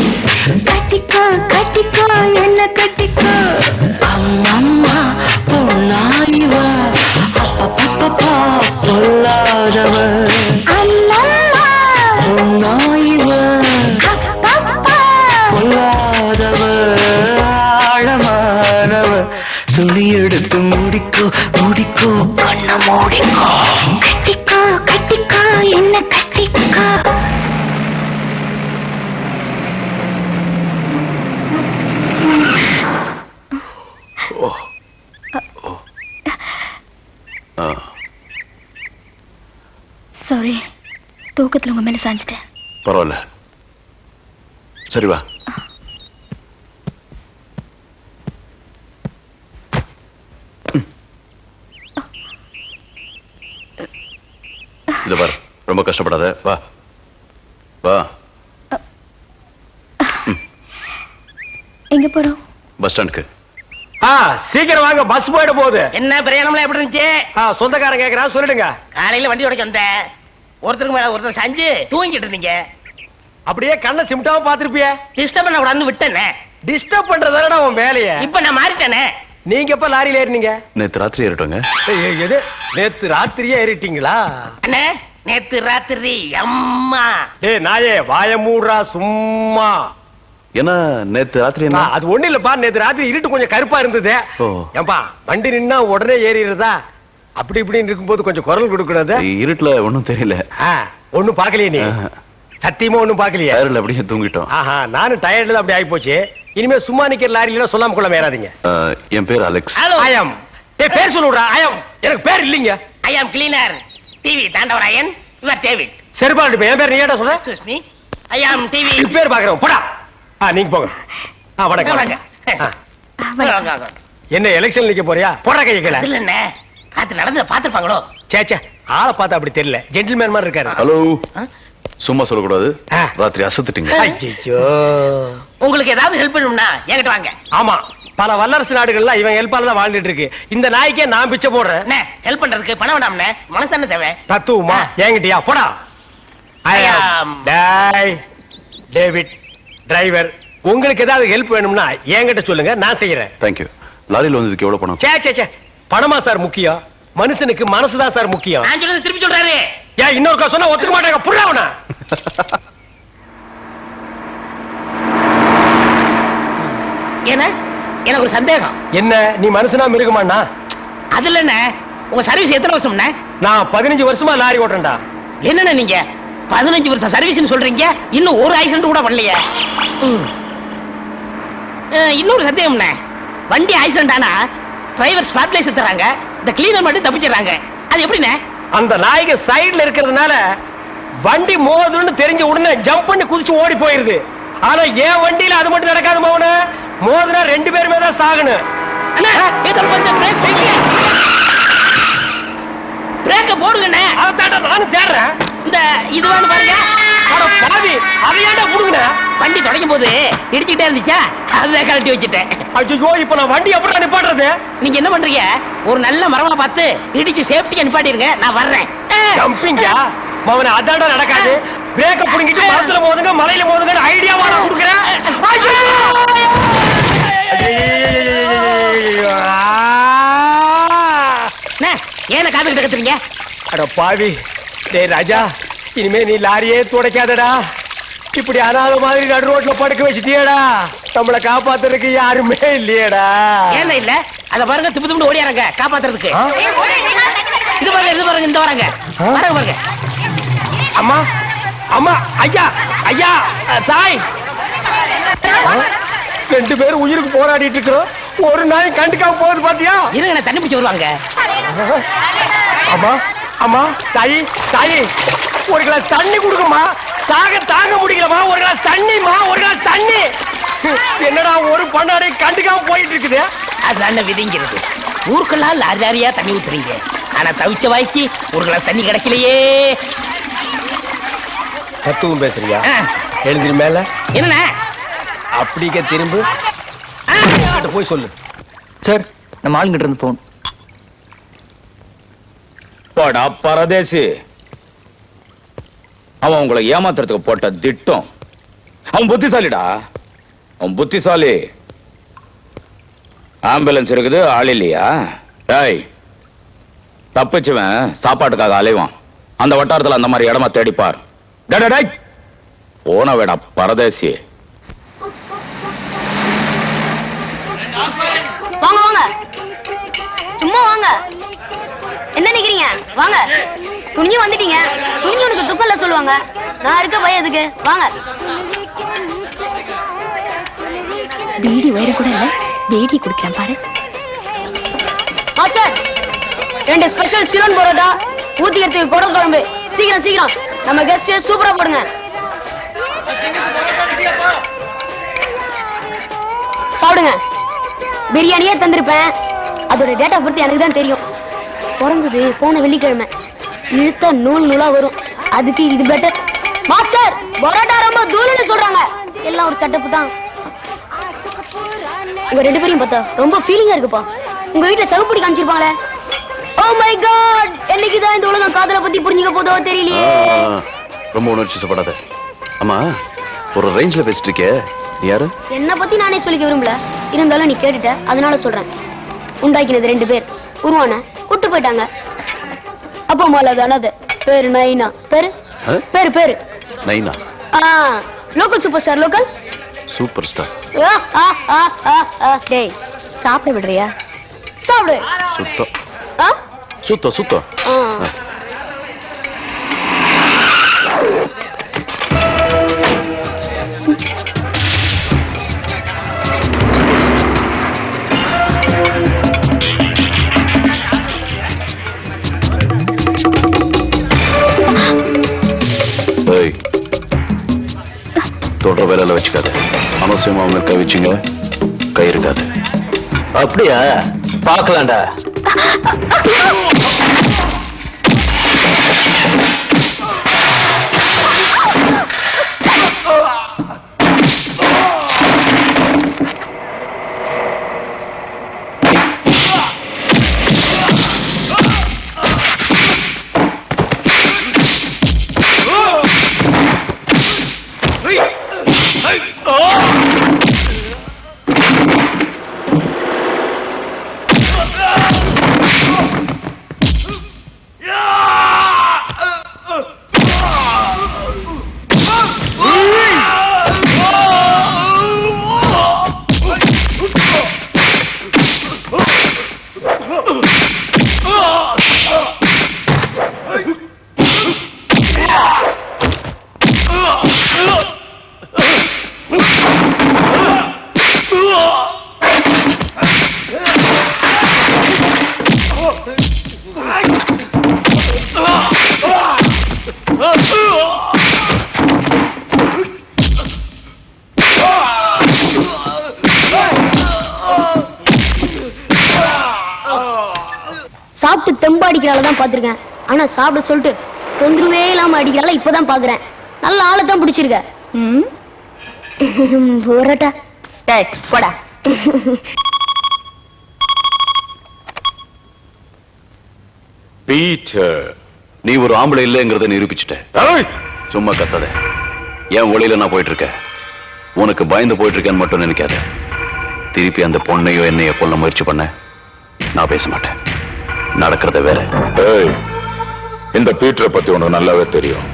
கட்டிக்கோ கட்டிக்கோ என்ன கட்டிக்கோ. அம்மம்மா பொன்னாயிவா, அப்பப்பப்பா பொல்லாதவ. அல்லம்மா பொன்னாயிவா அப்பப்பா, பொல்லாதவ ஆழமானவ. துணி எடுத்து மூடிக்கோ மூடிக்கோ கண்ண மூடிக்கோ. கட்டிக்கோ கட்டிக்கோ என்ன கட்டிக்கோ. சாரி, தூக்கத்துல உங்க மேல சாஞ்சிட்டேன். பரவாயில்ல, சரி வா. இத பாரு, ரொம்ப கஷ்டப்படாத, வா வா. எங்க போறோம்? பஸ் ஸ்டாண்டுக்கு. சீக்கிரம் வாங்க, பஸ் போயிட போகுது. என்ன பிரயாணம்லாம் எப்படி இருந்துச்சு? சொந்தக்காரன் கேக்குறான், சொல்லிடுங்க. காலையில வண்டி உடைக்க வந்தேன், ஒருத்தருக்கு மேல ஒருத்தர் சாஞ்சு தூங்கிட்டு இருந்தீங்க. அப்படியே கண்ணை சிமிட்டாம பாத்திருப்பிய. டிஸ்டர்ப் பண்ண கூடாதுன்னு விட்டேனே. டிஸ்டர்ப் பண்றதானடா உன் வேலைய. இப்ப நான் மாறிட்டேனே. நீங்க எப்ப லாரியில ஏறினீங்க? நேத்து ராத்திரி ஏறிட்டோங்க. எது நேத்து ராத்திரியே ஏறிட்டீங்களா? அண்ணே, நேத்து ராத்திரி அம்மா. டேய் நாயே, வாய மூடுறா சும்மா. ஏன்னா நேத்து ராத்திரி என்ன? அது ஒண்ணு இல்லப்பா, நேத்து ராத்திரி இருட்டு கொஞ்சம் கருப்பா இருந்தது. ஏன்பா வண்டி நின்னா உடனே ஏறிடுறதா? அப்படி இப்படின்னு இருக்கும்போது கொஞ்சம் குரல் கொடுக்கறது. இருட்டுல ஒண்ணும் தெரியல. ஒண்ணும் பாக்கலையே நீ? சத்தியமா ஒண்ணும் பாக்கலையே? டயர்ல அப்படியே தூங்கிட்டோம். நானும் டயர்ட்ல அப்படி ஆகி போச்சு. இனிமே சும்மா நிக்கிற லாரியில சொல்லாம கொள்ள மேறாதீங்க. என் பேர் அலெக்ஸ். ஹலோ. ஐயம். பேர் சொல்லுடா. ஐயம். எனக்கு பேர் இல்லீங்க. I am cleaner TV Thandavarayan. Your David. சரிபாடு, என் பேர் நீ ஏடா சொல்ற? Excuse me, I am TV. பேர் பாக்குறோம், போடா. நீங்க போங்க. வணக்கம். என்ன எலெக்ஷன் நிக்க போறியா? போடா கைய கீழ. இல்ல என்ன காத்து நடந்து பாத்துப்பாங்களோ? சேச்சே, ஆளை பார்த்தா அப்படி தெரியல, ஜென்டில்மேன் மாதிரி இருக்காரு. ஹலோ, சும்மா சொல்லக்கூடாது. ராத்திரி அசத்துட்டீங்க. ஐயோ, உங்களுக்கு ஏதாவது ஹெல்ப் பண்ணணும்னா என்கிட்ட வாங்க. ஆமா, பல வல்லரசு நாடுகள்ல இவன் ஹெல்ப்பால தான் வாழ்ந்துட்டு இருக்கு. இந்த நாய்க்கே நான் பிச்சை போடுறேன். ஹெல்ப் பண்றதுக்கு பணம் வேண்டாம்னே, மனசான தேவை. தத்துவமா என்கிட்டயா? போடா. டேவிட் டிரைவர், உங்களுக்கு ஏதாவது ஹெல்ப் வேணும்னா என்கிட்ட சொல்லுங்க, நான் செய்யறேன். தேங்க்யூ. லாரியில் வந்ததுக்கு எவ்வளவு பணம்? சே பணமா சார் முக்கியம்? மனுஷனுக்கு மனசுதான் சார் முக்கியம். நான் சொல்றது திருப்பி சொல்றாரு. ஏன் இன்னொரு சொன்னா ஒத்துக்க மாட்டாங்க, புரியவனா? ஏன்னா எனக்கு ஒரு சந்தேகம். என்ன, நீ மனுஷனா மிருகமாண்ணா? அதுல என்ன, உங்க சர்வீஸ் எத்தனை வருஷம்ண்ணே? நான் 15 வருஷமா லாரி ஓட்டுறேன்டா. என்னண்ணே நீங்க 15 வருஷம் சர்வீஸ்னு சொல்றீங்க, இன்னும் ஒரு ஆக்சிடென்ட் கூட பண்ணலையே. இன்னொரு சந்தேகம்ண்ணே, வண்டி ஆக்சிடென்ட் ஆனா டிரைவர் ஸ்பாட்லைஸ் தராங்க, இந்த கிளீனர் மட்டும் தப்பிச்சிடறாங்க. அது எப்படிண்ணே? அந்த நாய்க்கு சைடுல இருக்கிறதுனால வண்டி மோதுன்னு தெரிஞ்ச உடனே ஜம்ப் பண்ணி குதிச்சு ஓடி போயிருது. ஆனா என் வண்டியில அது மட்டும் நடக்காது மவன. மோதுனா 2 பேருமே தான் சாகணும். அண்ணா ஏதோ கொஞ்சம் பிரேக்க போடுங்கண்ணே. அதான் நானும் தேடுறேன். இந்த இது வேணும் பாருங்க. அட பாவி, அதையாண்டா புடுங்கண்ணே. வண்டி தொடங்கும் போது இடிச்சுக்கிட்டே இருந்துச்சா, அதை கழட்டி வச்சுட்டேன். ஐயோ, இப்ப நான் வண்டி எப்படி நிப்பாட்டுறது? நீங்க என்ன பண்றீங்க, ஒரு நல்ல மரமா பார்த்து இடிச்சு சேஃப்டியா நிப்பாட்டிருங்க, நான் வர்றேன். ஜம்பிங்கா மவன, அதாண்டா நடக்காது. பிரேக்க புடுங்கிட்டு மரத்துல மோதுங்க, மலையில மோதுங்க ஐடியாவா நான் கொடுக்குறேன். ஏன காதுகிட்ட கத்துறீங்க? அட பாவி, டேய் ராஜா, இனிமே நீ லாரியே துடைக்காதடா. இப்படி அனாத மாதிரி நடு ரோட்ல படுக்க வச்சுட்டியேடா. நம்மளை காப்பாத்துறதுக்கு யாருமே இல்லையேடா. ஏன் இல்ல? அத பாருங்க, திப்பு திப்பு ஓடியாரங்க காப்பாத்துறதுக்கு. இது பாருங்க, இது பாருங்க, இந்த வராங்க பாருங்க பாருங்க. அம்மா அம்மா, ஐயா ஐயா, தாய், 2 பேரும் உயிருக்கு போராடிட்டு இருக்கிறோம். ஒரு நாய் கண்டுக்காம போகுது பாத்தியா? இருங்க, தண்ணி பிடிச்சு வருவாங்க. அம்மா அம்மா, தாயி தாயி, ஒரு கிளாஸ் தண்ணி கொடுக்குமா. தாங்க முடியலமா. ஒரு கிளாஸ் தண்ணிமா, ஒரு கிளாஸ் தண்ணி. என்னடா ஒரு பண்ணாடை கண்டுக்காம போயிட்டு இருக்குது. அதுதான விதிங்கிறது. ஊருக்கெல்லாம் லாரி லாரியா தண்ணி ஊத்துறீங்க, ஆனா தவிச்ச வாய்க்கு ஒரு கிளாஸ் தண்ணி கிடைக்கலையே. தத்துவம் பேசுறியா? எழுந்திரி மேல. என்ன அப்படிக்க திரும்ப போய் சொல்லு. சார், நம்ம ஆளுங்கிட்ட இருந்து போன். போடா பரதேசி, அவன் உங்களை ஏமாத்துறதுக்கு போட்ட திட்டம். அவன் புத்திசாலிடா, அவன் புத்திசாலி. ஆம்புலன்ஸ் இருக்குது, ஆள் இல்லையா? டேய், தப்பிச்சுவன் சாப்பாட்டுக்காக அலைவான். அந்த வட்டாரத்துல அந்த மாதிரி இடமா தேடிப்பார். போன வேடா பரதேசி. வாங்க வாங்க, சும்மா வாங்க. என்ன நினைக்கிறீங்க? வாங்க, துணிஞ்சு வந்துட்டீங்க. துணிஞ்சு உனக்கு துக்கம்ல சொல்லுவாங்க. நான் இருக்க பயதுக்கு வாங்க. பீடி வயிறு கூட இல்ல, பீடி குடிக்கிறேன் பாரு. மாஸ்டர், 2 ஸ்பெஷல் சிலன் பரோட்டா, ஊத்திக்கிறதுக்கு குடல் குழம்பு. சீக்கிரம் சீக்கிரம், நம்ம கெஸ்ட் சூப்பரா போடுங்க. சாப்பிடுங்க. பிரியாணியே தந்திருப்பேன், அதோட டேட் ஆஃப் பர்த் எனக்கு தான் தெரியும். பிறந்தது போன வெள்ளிக்கிழமை. இழுத்த நூலா வரும், அதுக்கு இது பெட்டர். மாஸ்டர், பரோட்டா ரொம்ப தூளுன்னு சொல்றாங்க. எல்லாம் ஒரு செட்டப் தான். உங்க 2 பேரையும் பார்த்தா ரொம்ப ஃபீலிங்கா இருக்குப்பா. உங்க வீட்டுல சகுப்படி காமிச்சிருப்பாங்களே. ஓ மை காட், என்னைக்குதான் இந்த உலகம் காதலை பத்தி புரிஞ்சுக்க போதோ தெரியலையே. ரொம்ப உணர்ச்சிப்படாத. ஆமா, ஒரு ரேஞ்ச்ல பேசிட்டு இருக்கே, யாரு? என்ன பத்தி நானே சொல்லிக்க விரும்பல, இருந்தாலும் நீ கேட்டுட்ட, அதனால சொல்றேன். உண்டாக்கினது 2 பேர், உருவான கூட்டு போயிட்டாங்க. அப்பா அம்மா தானது. பேரு நைனா. பேரு பேரு பேரு நைனா. Local super star. Local super star. டேய், சாப்பிட விடுறியா? சாப்பிடு. சுத்தம் சுத்தம் சுத்தம். தொடர வேலையில வச்சுக்காத. அவசியமா அவங்க கை வச்சுங்க, கை இருக்காது. அப்படியா? பார்க்கலாம்டா. சாப்பிட்டு தெம்பாடிக்கிறாள் பாத்திருக்கேன். ஆனா சாப்பிட சொல்லிட்டு தொந்தரவே இல்லாம அடிக்கிறாள் இப்பதான் பாக்குறேன். நல்ல ஆளை தான் பிடிச்சிருக்க. போராட்டா போடா. பீட்டர், நீ ஒரு ஆம்பளை இல்லைங்கிறத நிரூபிச்சுட்ட. சும்மா கத்தாத. என் ஒளியில நான் போயிட்டு இருக்கேன். உனக்கு பயந்து போயிட்டு இருக்கேன்னு மட்டும் நினைக்காத. திருப்பி அந்த பொண்ணையோ என்னையோ கொல்ல முயற்சி பண்ண நான் பேச மாட்டேன். நடக்கிறத வேற. இந்த பீட்டரை பத்தி உனக்கு நல்லாவே தெரியும்.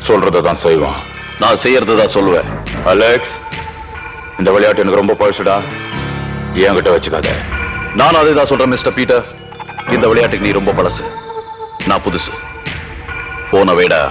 சொல்றதான் செய்வான். நான் செய்யறதான் சொல்லுவேன். அலெக்ஸ், இந்த விளையாட்டு எனக்கு ரொம்ப பழசுடா. என்கிட்ட வச்சுக்காத. நானும் அதே தான் சொல்றேன் மிஸ்டர் பீட்டர். இந்த விளையாட்டுக்கு நீ ரொம்ப பழசு, நான் புதுசு. போன வேடா.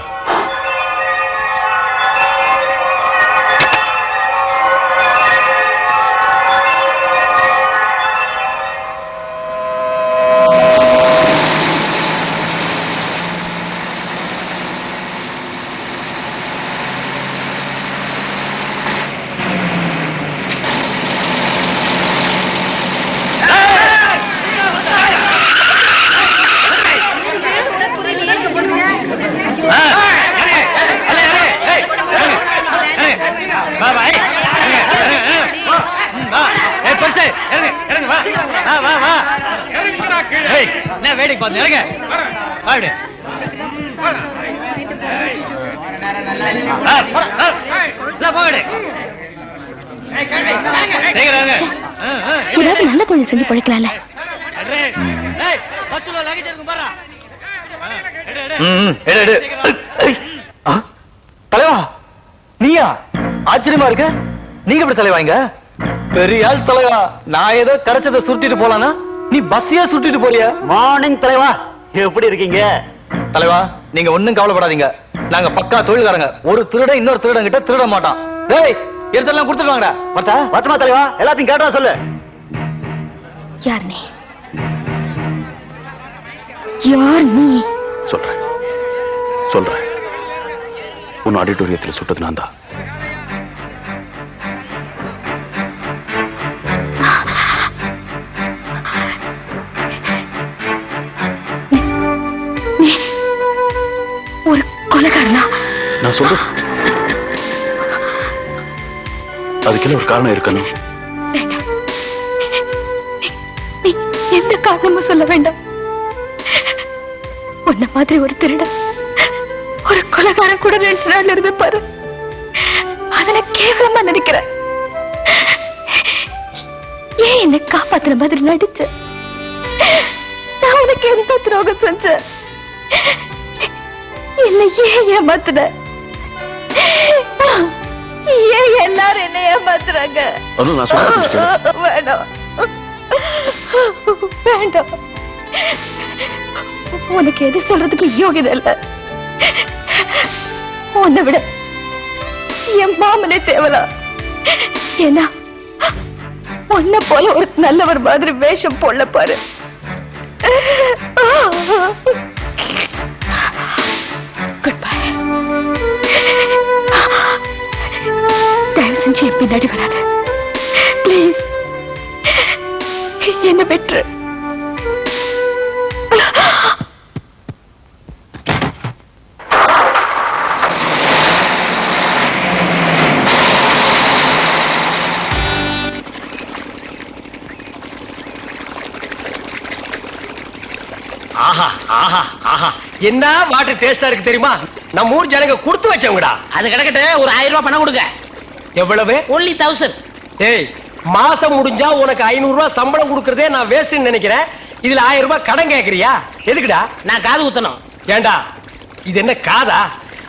வேடிக்கை பார்த்து இறங்க. நல்ல தொழில் செஞ்சு பழைக்கலாம்ல. தலைவா, நீயா? ஆச்சரியமா இருக்கு. நீங்க எப்படி தலைவாங்க? பெரிய ஆள் தலைவா. நான் ஏதோ கிடைச்சதை சுருட்டிட்டு போலானா நீ பஸ்ஸையே சுட்டிட்டு போறிய. மார்னிங் தலைவா, எப்படி இருக்கீங்க? தலைவா, நீங்க ஒண்ணும் கவலைப்படாதீங்க. நாங்க பக்கா தொழில்காரங்க. ஒரு திருடன் இன்னொரு திருடன் கிட்ட திருட மாட்டான். டேய், எடுத்தெல்லாம் கொடுத்துட்டு வாங்கடா. பத்தமா தலைவா, எல்லாத்தையும் கேட்டா சொல்லு. யார் நீ? யார் நீ? சொல்றேன் சொல்றேன். உன் ஆடிட்டோரியத்தில் சுட்டது நான் தான். ஒரு கொலைகாரனா? நான் சொல்றேன். அதுக்கெல்லாம் ஒரு காரணம் இருக்கணும். நீ எந்த காரணமும் சொல்ல வேண்டாம். உன்ன மாதிரி ஒரு திருடன், ஒரு கொலைகாரன் கூட 2 நாள் இருந்து பாரு. அதனை கேவலமா நினைக்கிற. ஏன் என்னை காப்பாத்துற மாதிரி நடிச்ச? நான் உனக்கு எந்த துரோகம் செஞ்ச? என்ன ஏன் ஏமாத்துன? ஏன் எல்லாரும் என்ன ஏமாத்துறாங்க? வேண்டாம் வேண்டாம். உனக்கு எது சொல்றதுக்கு யோகிதை இல்ல. உன்னை விட என் மாமனே தேவலா. ஏன்னா உன்னை போல ஒரு நல்லவர் மாதிரி வேஷம் போடல பாரு. தயவு செஞ்சு என் பின்னாடி வராத பிளீஸ். என்ன பெற்று என்ன வாட்டர் டேஸ்டா இருக்கு தெரியுமா? நம்ம ஊர் ஜனங்க கொடுத்து வச்சவங்கடா. அது கிடக்கட்டு. ஒரு 1000 ரூபாய் பணம் கொடுங்க. எவ்வளவு? only 1000. ஏய், மாசம் முடிஞ்சா உனக்கு 500 ரூபாய் சம்பளம் கொடுக்கறதே நான் வேஸ்ட்னு நினைக்கிறேன். இதுல 1000 ரூபாய் கடன் கேக்குறியா? எதுக்குடா? நான் காது குத்தணும். ஏண்டா, இது என்ன காதா?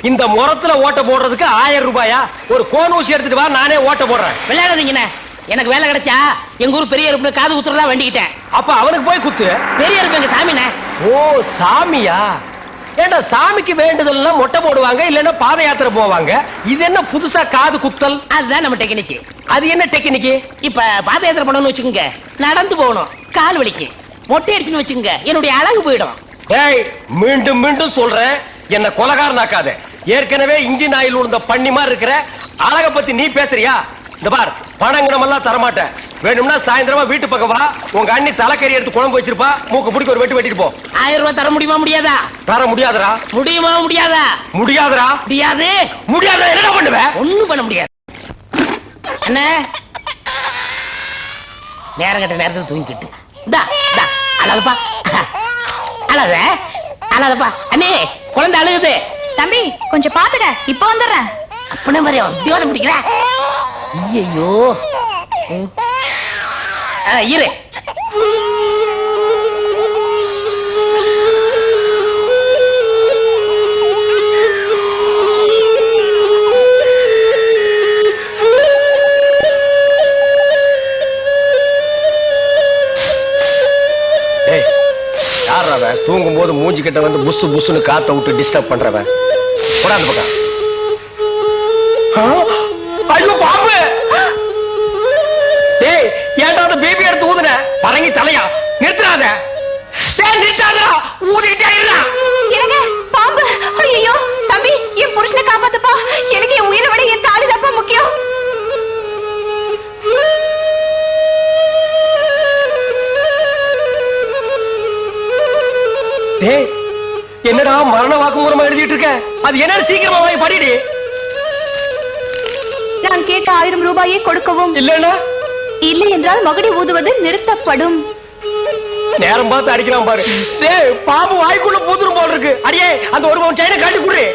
இந்த முறத்துல ஓட்ட போடுறதுக்கு 1000 ரூபாயா? ஒரு கோன் ஊசி எடுத்துட்டு வா, நானே ஓட்ட போடுறேன். விளையாடாதீங்கண்ணே. எனக்கு வேலை கிடைச்சா எங்க ஊர் பெரிய இருப்பு காது குத்துறதா வேண்டிக்கிட்டேன். அப்ப அவனுக்கு போய் குத்து. பெரிய இருப்பு எங்க சாமிண்ணே. ஓ, சாமியா? ஏண்டா, சாமிக்கு வேண்டுதல்னா மொட்டை போடுவாங்க, இல்லன்னா பாத யாத்திரை போவாங்க. இது என்ன புதுசா காது குத்தல்? அதுதான் நம்ம டெக்னிக். அது என்ன டெக்னிக்? இப்ப பாத யாத்திரை பண்ணணும்னு வச்சுக்கோங்க, நடந்து போகணும், கால் வலிக்கு. மொட்டை அடிச்சுன்னு வச்சுக்கோங்க, என்னுடைய அழகு போயிடும். ஏய், மீண்டும் மீண்டும் சொல்றேன், என்ன கொலகாரனாக்காத. ஏற்கனவே இன்ஜின் ஆயில் உள்ள பண்ணி மாதிரி இருக்கிற. அழக பத்தி நீ பேசுறியா? இந்த பார், பணங்கணம் எல்லாம் தரமாட்டேன். வேணும்னா சாயந்தரமா வீட்டு பக்கம் வா, உங்க அண்ணி தலைக்கறி எடுத்து குழம்பு வச்சிருப்பா, மூக்கு பிடிக்க ஒரு வெட்டு வெட்டிட்டு போ. 1000 ரூபாய் தர முடியுமா முடியாதா? தர முடியாதுடா. முடியுமா முடியாதா? முடியாதுடா. முடியாது. முடியாத என்ன பண்ணுவ? ஒண்ணும் பண்ண முடியாது. அண்ணே நேரம் கட்ட நேரத்துக்கு தூங்கிக்கிட்டு அழகப்பா அழகப்பா. அண்ணே குழந்தை அழுகுது. தம்பி கொஞ்சம் பாத்துக்க, இப்ப வந்துடுறேன். அப்பனே மாதிரி உத்தியோக முடிக்கிற. ஐயோ இரு. தூங்கும் போது மூஞ்சி கிட்ட வந்து புசு புசுன்னு காத்த விட்டு டிஸ்டர்ப் பண்றவன். போடாத பக்கம். ஐயோ பாம்பு! டேய் ஏன்டா அந்த பேபி எடுத்து ஊதுன? பரங்கி தலையா? நிறுத்தாத. டேய் நிறுத்தாதடா. ஊதிட்டே இருடா. என்னங்க பாம்பு? ஐயோ தம்பி, என் புருஷனை காப்பாத்துப்பா. எனக்கு என் உயிரை விட என் தாலி தான் முக்கியம். டேய் என்னடா மரண வாக்குமூலமா எழுதிட்டு இருக்க? அது என்ன சீக்கிரமா வாங்கி படிடி. நான் கேட்ட 1000 ரூபாயை கொடுக்கவும். இல்லன்னா இல்லை என்றால் மகுடி ஊதுவது நிறுத்தப்படும். நேரம் பார்த்து அடிக்கலாம் பாரு. டேய் பாம்பு வாய்க்குள்ள பூதுரும் போல இருக்கு. அடியே அந்த ஒரு பவுன் செயினை காட்டி குடு.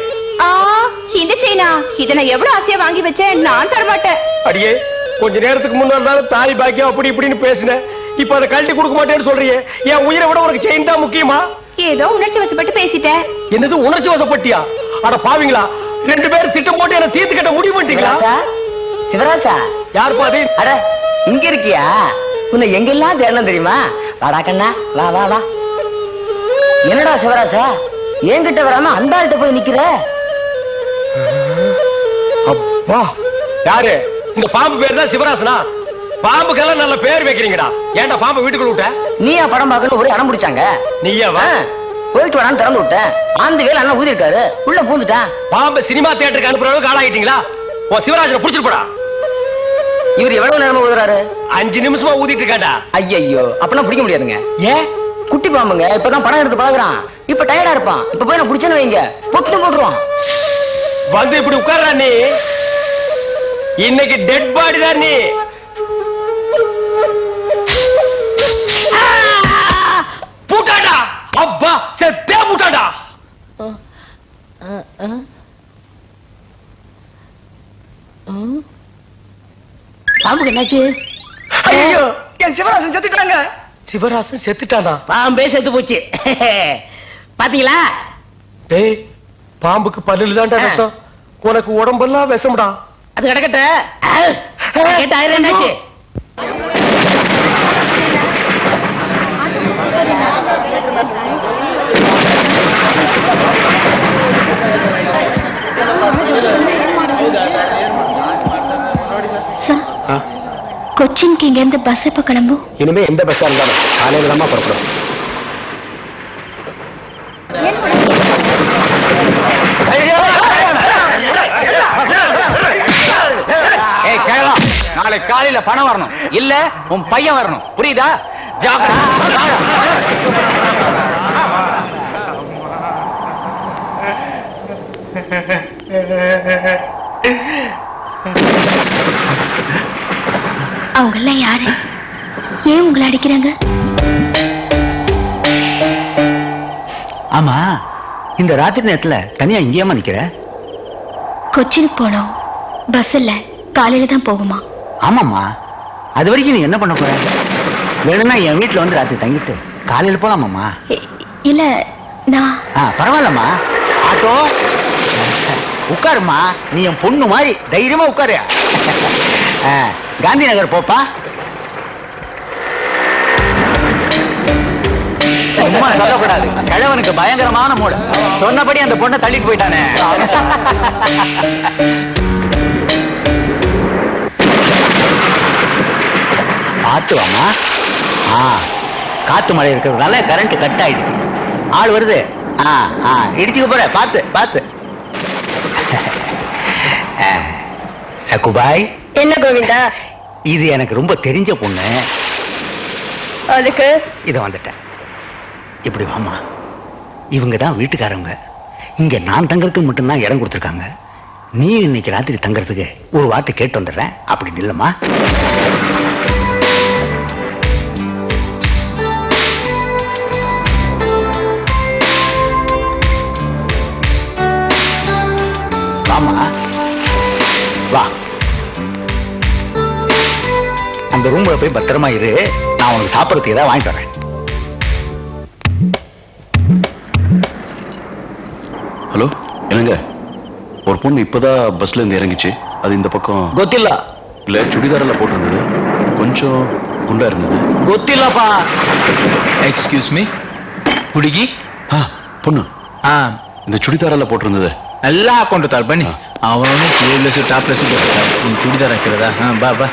இந்த செயினா? இத நான் எவ்வளவு ஆசையா வாங்கி வச்சேன், நான் தர மாட்டேன். அடியே கொஞ்ச நேரத்துக்கு முன்னால தான் தாலி பாக்கியம் அப்படி இப்படின்னு பேசினேன். இப்ப அதை கழட்டி கொடுக்க மாட்டேன்னு சொல்றியே. என் உயிரை விட உனக்கு செயின் தான் முக்கியமா? ஏதோ உணர்ச்சி வசப்பட்டு பேசிட்டேன். என்னது உணர்ச்சி வசப்பட்டியா? அட பாவீங்களா, 2 பேரும் திட்டம் போட்டு என்ன தீர்த்து கட்ட முடிவு பண்ணிட்டீங்களா? சிவராசா யார் பாதி? அட இங்க இருக்கியா? உன்னை எங்கெல்லாம் தேடணும் தெரியுமா? வாடா கண்ணா, வா வா வா. என்னடா சிவராசா என்கிட்ட வராம அந்த ஆள்கிட்ட போய் நிக்கிற? அப்பா யாரு? இந்த பாம்பு பேர் தான் சிவராசனா? பாம்புக்கெல்லாம் நல்ல பேர் வைக்கிறீங்கடா. ஏன்டா பாம்பு வீட்டுக்குள்ள விட்ட? நீயா படம் பார்க்கணும் ஒரே அடம் பிடிச்சாங்க. நீயாவா? போயிட்டு வரான்னு திறந்து விட்டேன். அந்த வேலை அண்ணா ஊதி இருக்காரு, உள்ள பூந்துட்டான். பாம்பு சினிமா தியேட்டருக்கு அனுப்புற அளவுக்கு ஆளாயிட்டீங்களா? ஓ சிவராஜனை புடிச்சிட்டு போடா. இவர் எவ்வளவு நேரமா ஊதுறாரு? 5 நிமிஷமா ஊதிட்டு இருக்காண்டா. ஐயோ அப்பெல்லாம் பிடிக்க முடியாதுங்க. ஏன்? குட்டி பாம்புங்க, இப்பதான் படம் எடுத்து பழகுறான். இப்ப டயர்டா இருப்பான். இப்ப போய் நான் பிடிச்சேன்னு வைங்க, பொட்டு போட்டுருவான். வந்து இப்படி உட்கார்றா நீ. இன்னைக்கு டெட் பாடி தான் நீ. பூட்டாடா. அப்பா செத்தே பூட்டாடா. பாம்புக்கு என்னாச்சு? ஐயோ என் சிவராசன் செத்துட்டாங்க. சிவராசன் செத்துட்டானா? பாம்பே செத்து போச்சு. பாத்தீங்களா? டேய் பாம்புக்கு பல்லுல தான்டா விஷம், உனக்கு உடம்பெல்லாம் விஷம்டா. அது கிடக்கட்ட. கேட்ட 1000 என்னாச்சு? கொச்சின்க்கு இங்க இருந்து பஸ் எப்ப கிளம்பும்? இனிமே எந்த பஸ்ஸா இருந்தாலும் காலையில தான் புறப்படும். நாளை காலையில பணம் வரணும், இல்ல உன் பையன் வரணும், புரியுதா? அவங்க எல்லாம் யாரு? ஏன் உங்களை அடிக்கிறாங்க? ஆமா, இந்த ராத்திரி நேரத்துல தனியா இங்கேயாம நிக்கிற? கொச்சினுக்கு போனோம், பஸ் இல்ல, காலையில தான் போகுமா? ஆமாம்மா, அது வரைக்கும் நீ என்ன பண்ண போற? வேணும்னா என் வீட்டுல வந்து ராத்திரி தங்கிட்டு காலையில போலாமாம்மா? இல்ல நான் பரவாயில்லம்மா, ஆட்டோ உட்காருமா, நீ என் பொண்ணு மாதிரி தைரியமா உட்காரு. காந்தி நகர் போப்பா. சும்மா சொல்லக்கூடாது, கிழவனுக்கு பயங்கரமான மூடு. சொன்னபடி அந்த பொண்ணை தள்ளிட்டு போயிட்டானே. பாத்துவாமா, காத்து மழை இருக்கிறதுனால கரண்ட் கட் ஆயிடுச்சு. ஆள் வருது, இடிச்சுக்க போற, பாத்து பாத்து. சக்குபாய், என்ன கோவிந்தா இது எனக்கு ரொம்ப தெரிஞ்ச பொண்ணு. அதுக்கு இத வந்துட்டேன். இப்படி வாமா. இவங்க தான் வீட்டுக்காரங்க. இங்க நான் தங்கறதுக்கு மட்டும்தான் இடம் கொடுத்துருக்காங்க. நீ இன்னைக்கு ராத்திரி தங்கறதுக்கு ஒரு வார்த்தை கேட்டு வந்துடுறேன். அப்படி இல்லம்மா. வாமா வா. அந்த ரூம்ல போய் பத்திரமா இரு. நான் உனக்கு சாப்பிடறதுக்கு ஏதாவது வாங்கிட்டு வரேன். ஹலோ, என்னங்க? ஒரு பொண்ணு இப்பதான் பஸ்ல இருந்து இறங்கிச்சு. அது இந்த பக்கம் ಗೊತ್ತಿಲ್ಲ. இல்ல சுடிதாரில் போட்டிருந்தது. கொஞ்சம் குண்டா இருந்தது. ಗೊತ್ತಿಲ್ಲಪ್ಪ. Excuse me. ಹುಡುಗಿ? பொண்ணு. இந்த சுடிதாரில் போட்டிருந்தது. ಎಲ್ಲ ಹಾಕೊಂಡಿರ್ತಾರೆ ಬನ್ನಿ. ಅವನು ಸ್ಲೀವ್ಲೆಸ್ ಟಾಪ್ಲೆಸ್ ನೀನು ಚೂಡಿದಾರ್ ಹಾಕಿರೋದಾ? ಬಾ ಬಾ.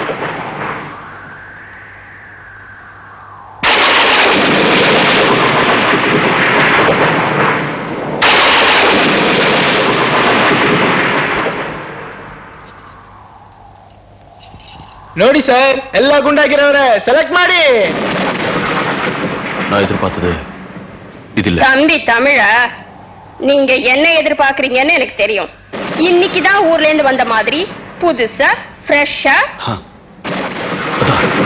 ನೋಡಿ ಸರ್, ಎಲ್ಲ ಗುಂಡಾಗಿರೋರೆ ಸೆಲೆಕ್ಟ್ ಮಾಡಿ. நான் எதிர்பார்த்தது இது இல்ல. தம்பி தமிழ, நீங்க என்ன எதிர்பார்க்கறீங்கன்னு எனக்கு தெரியும். இன்னைக்கு தான் ஊர்ல இருந்து வந்த மாதிரி புதுசா ஃப்ரெஷ்ஷா.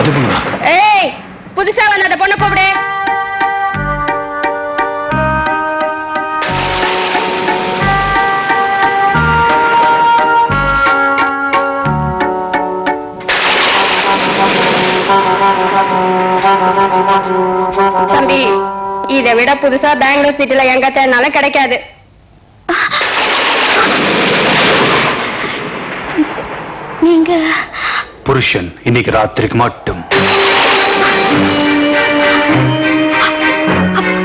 அது பொண்ணுதா? ஏய், புதுசா வந்த அந்த பொண்ணு கூப்பிடு. தம்பி, இதை விட புதுசா பெங்களூர் சிட்டில எங்க தேடினாலும் கிடைக்காது. நீங்க புருஷன் இன்னைக்கு ராத்திரிக்கு மட்டும்.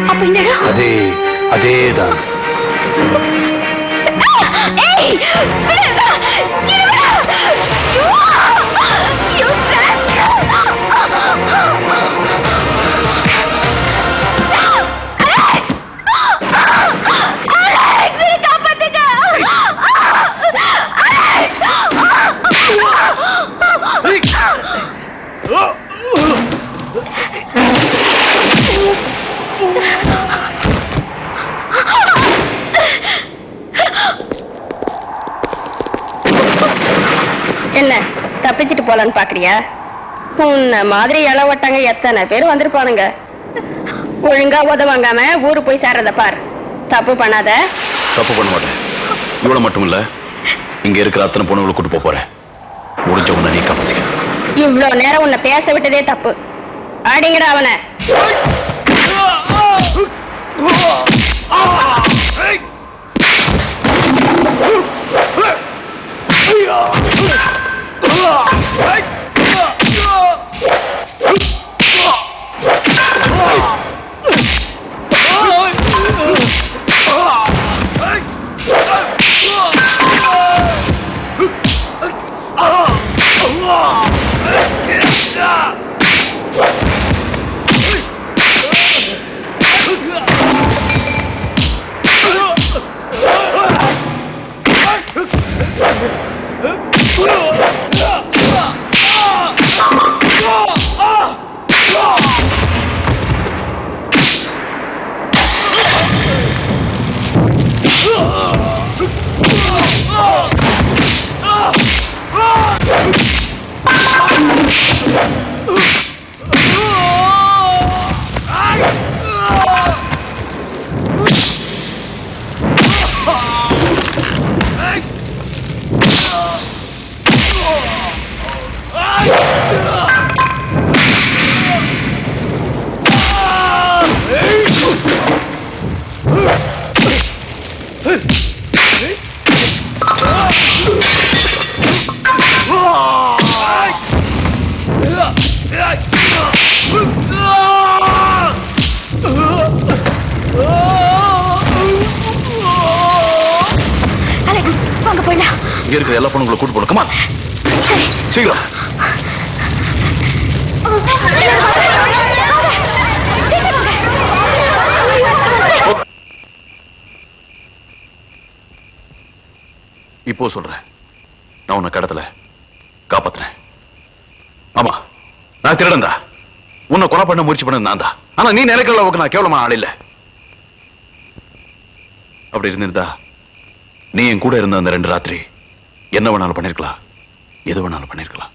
அப்ப இந்த இடம்? அதேதான். ஏய், விடுடா, விடுடா. You என்ன தப்பிச்சிட்டு போலான்னு பாக்குறியா? உன்ன மாதிரி இளவட்டங்க எத்தனை பேர் வந்திருப்பானுங்க. ஒழுங்கா உதவாங்காம ஊரு போய் சேர்றத பார். தப்பு பண்ணாத. தப்பு பண்ண மாட்டேன். இவ்வளவு மட்டும் இல்ல, இங்க இருக்கிற அத்தனை பொண்ணுங்களை கூட்டு போறேன். முடிஞ்ச உன்னை நீ காப்பாத்திக்க. இவ்வளவு நேரம் உன்னை பேச விட்டதே தப்பு. அடிங்கடா அவனை. இங்க இருக்கிற எல்லா பொண்ணுங்களை கூட்டு போகணும். கமா, சீக்கிரம். இப்போ சொல்றேன், நான் உன்னை கடத்தல, காப்பாத்துறேன். நான் திருடன்டா. உன்னை கொலை பண்ண முயற்சி பண்ணது நான் தான். ஆனா நீ நினைக்கிற அளவுக்கு நான் கேவலமான ஆள் இல்ல. அப்படி இருந்திருந்தா நீ என் கூட இருந்த அந்த 2 ராத்திரி என்ன வேணாலும் பண்ணிருக்கலாம், எது வேணாலும் பண்ணிருக்கலாம்.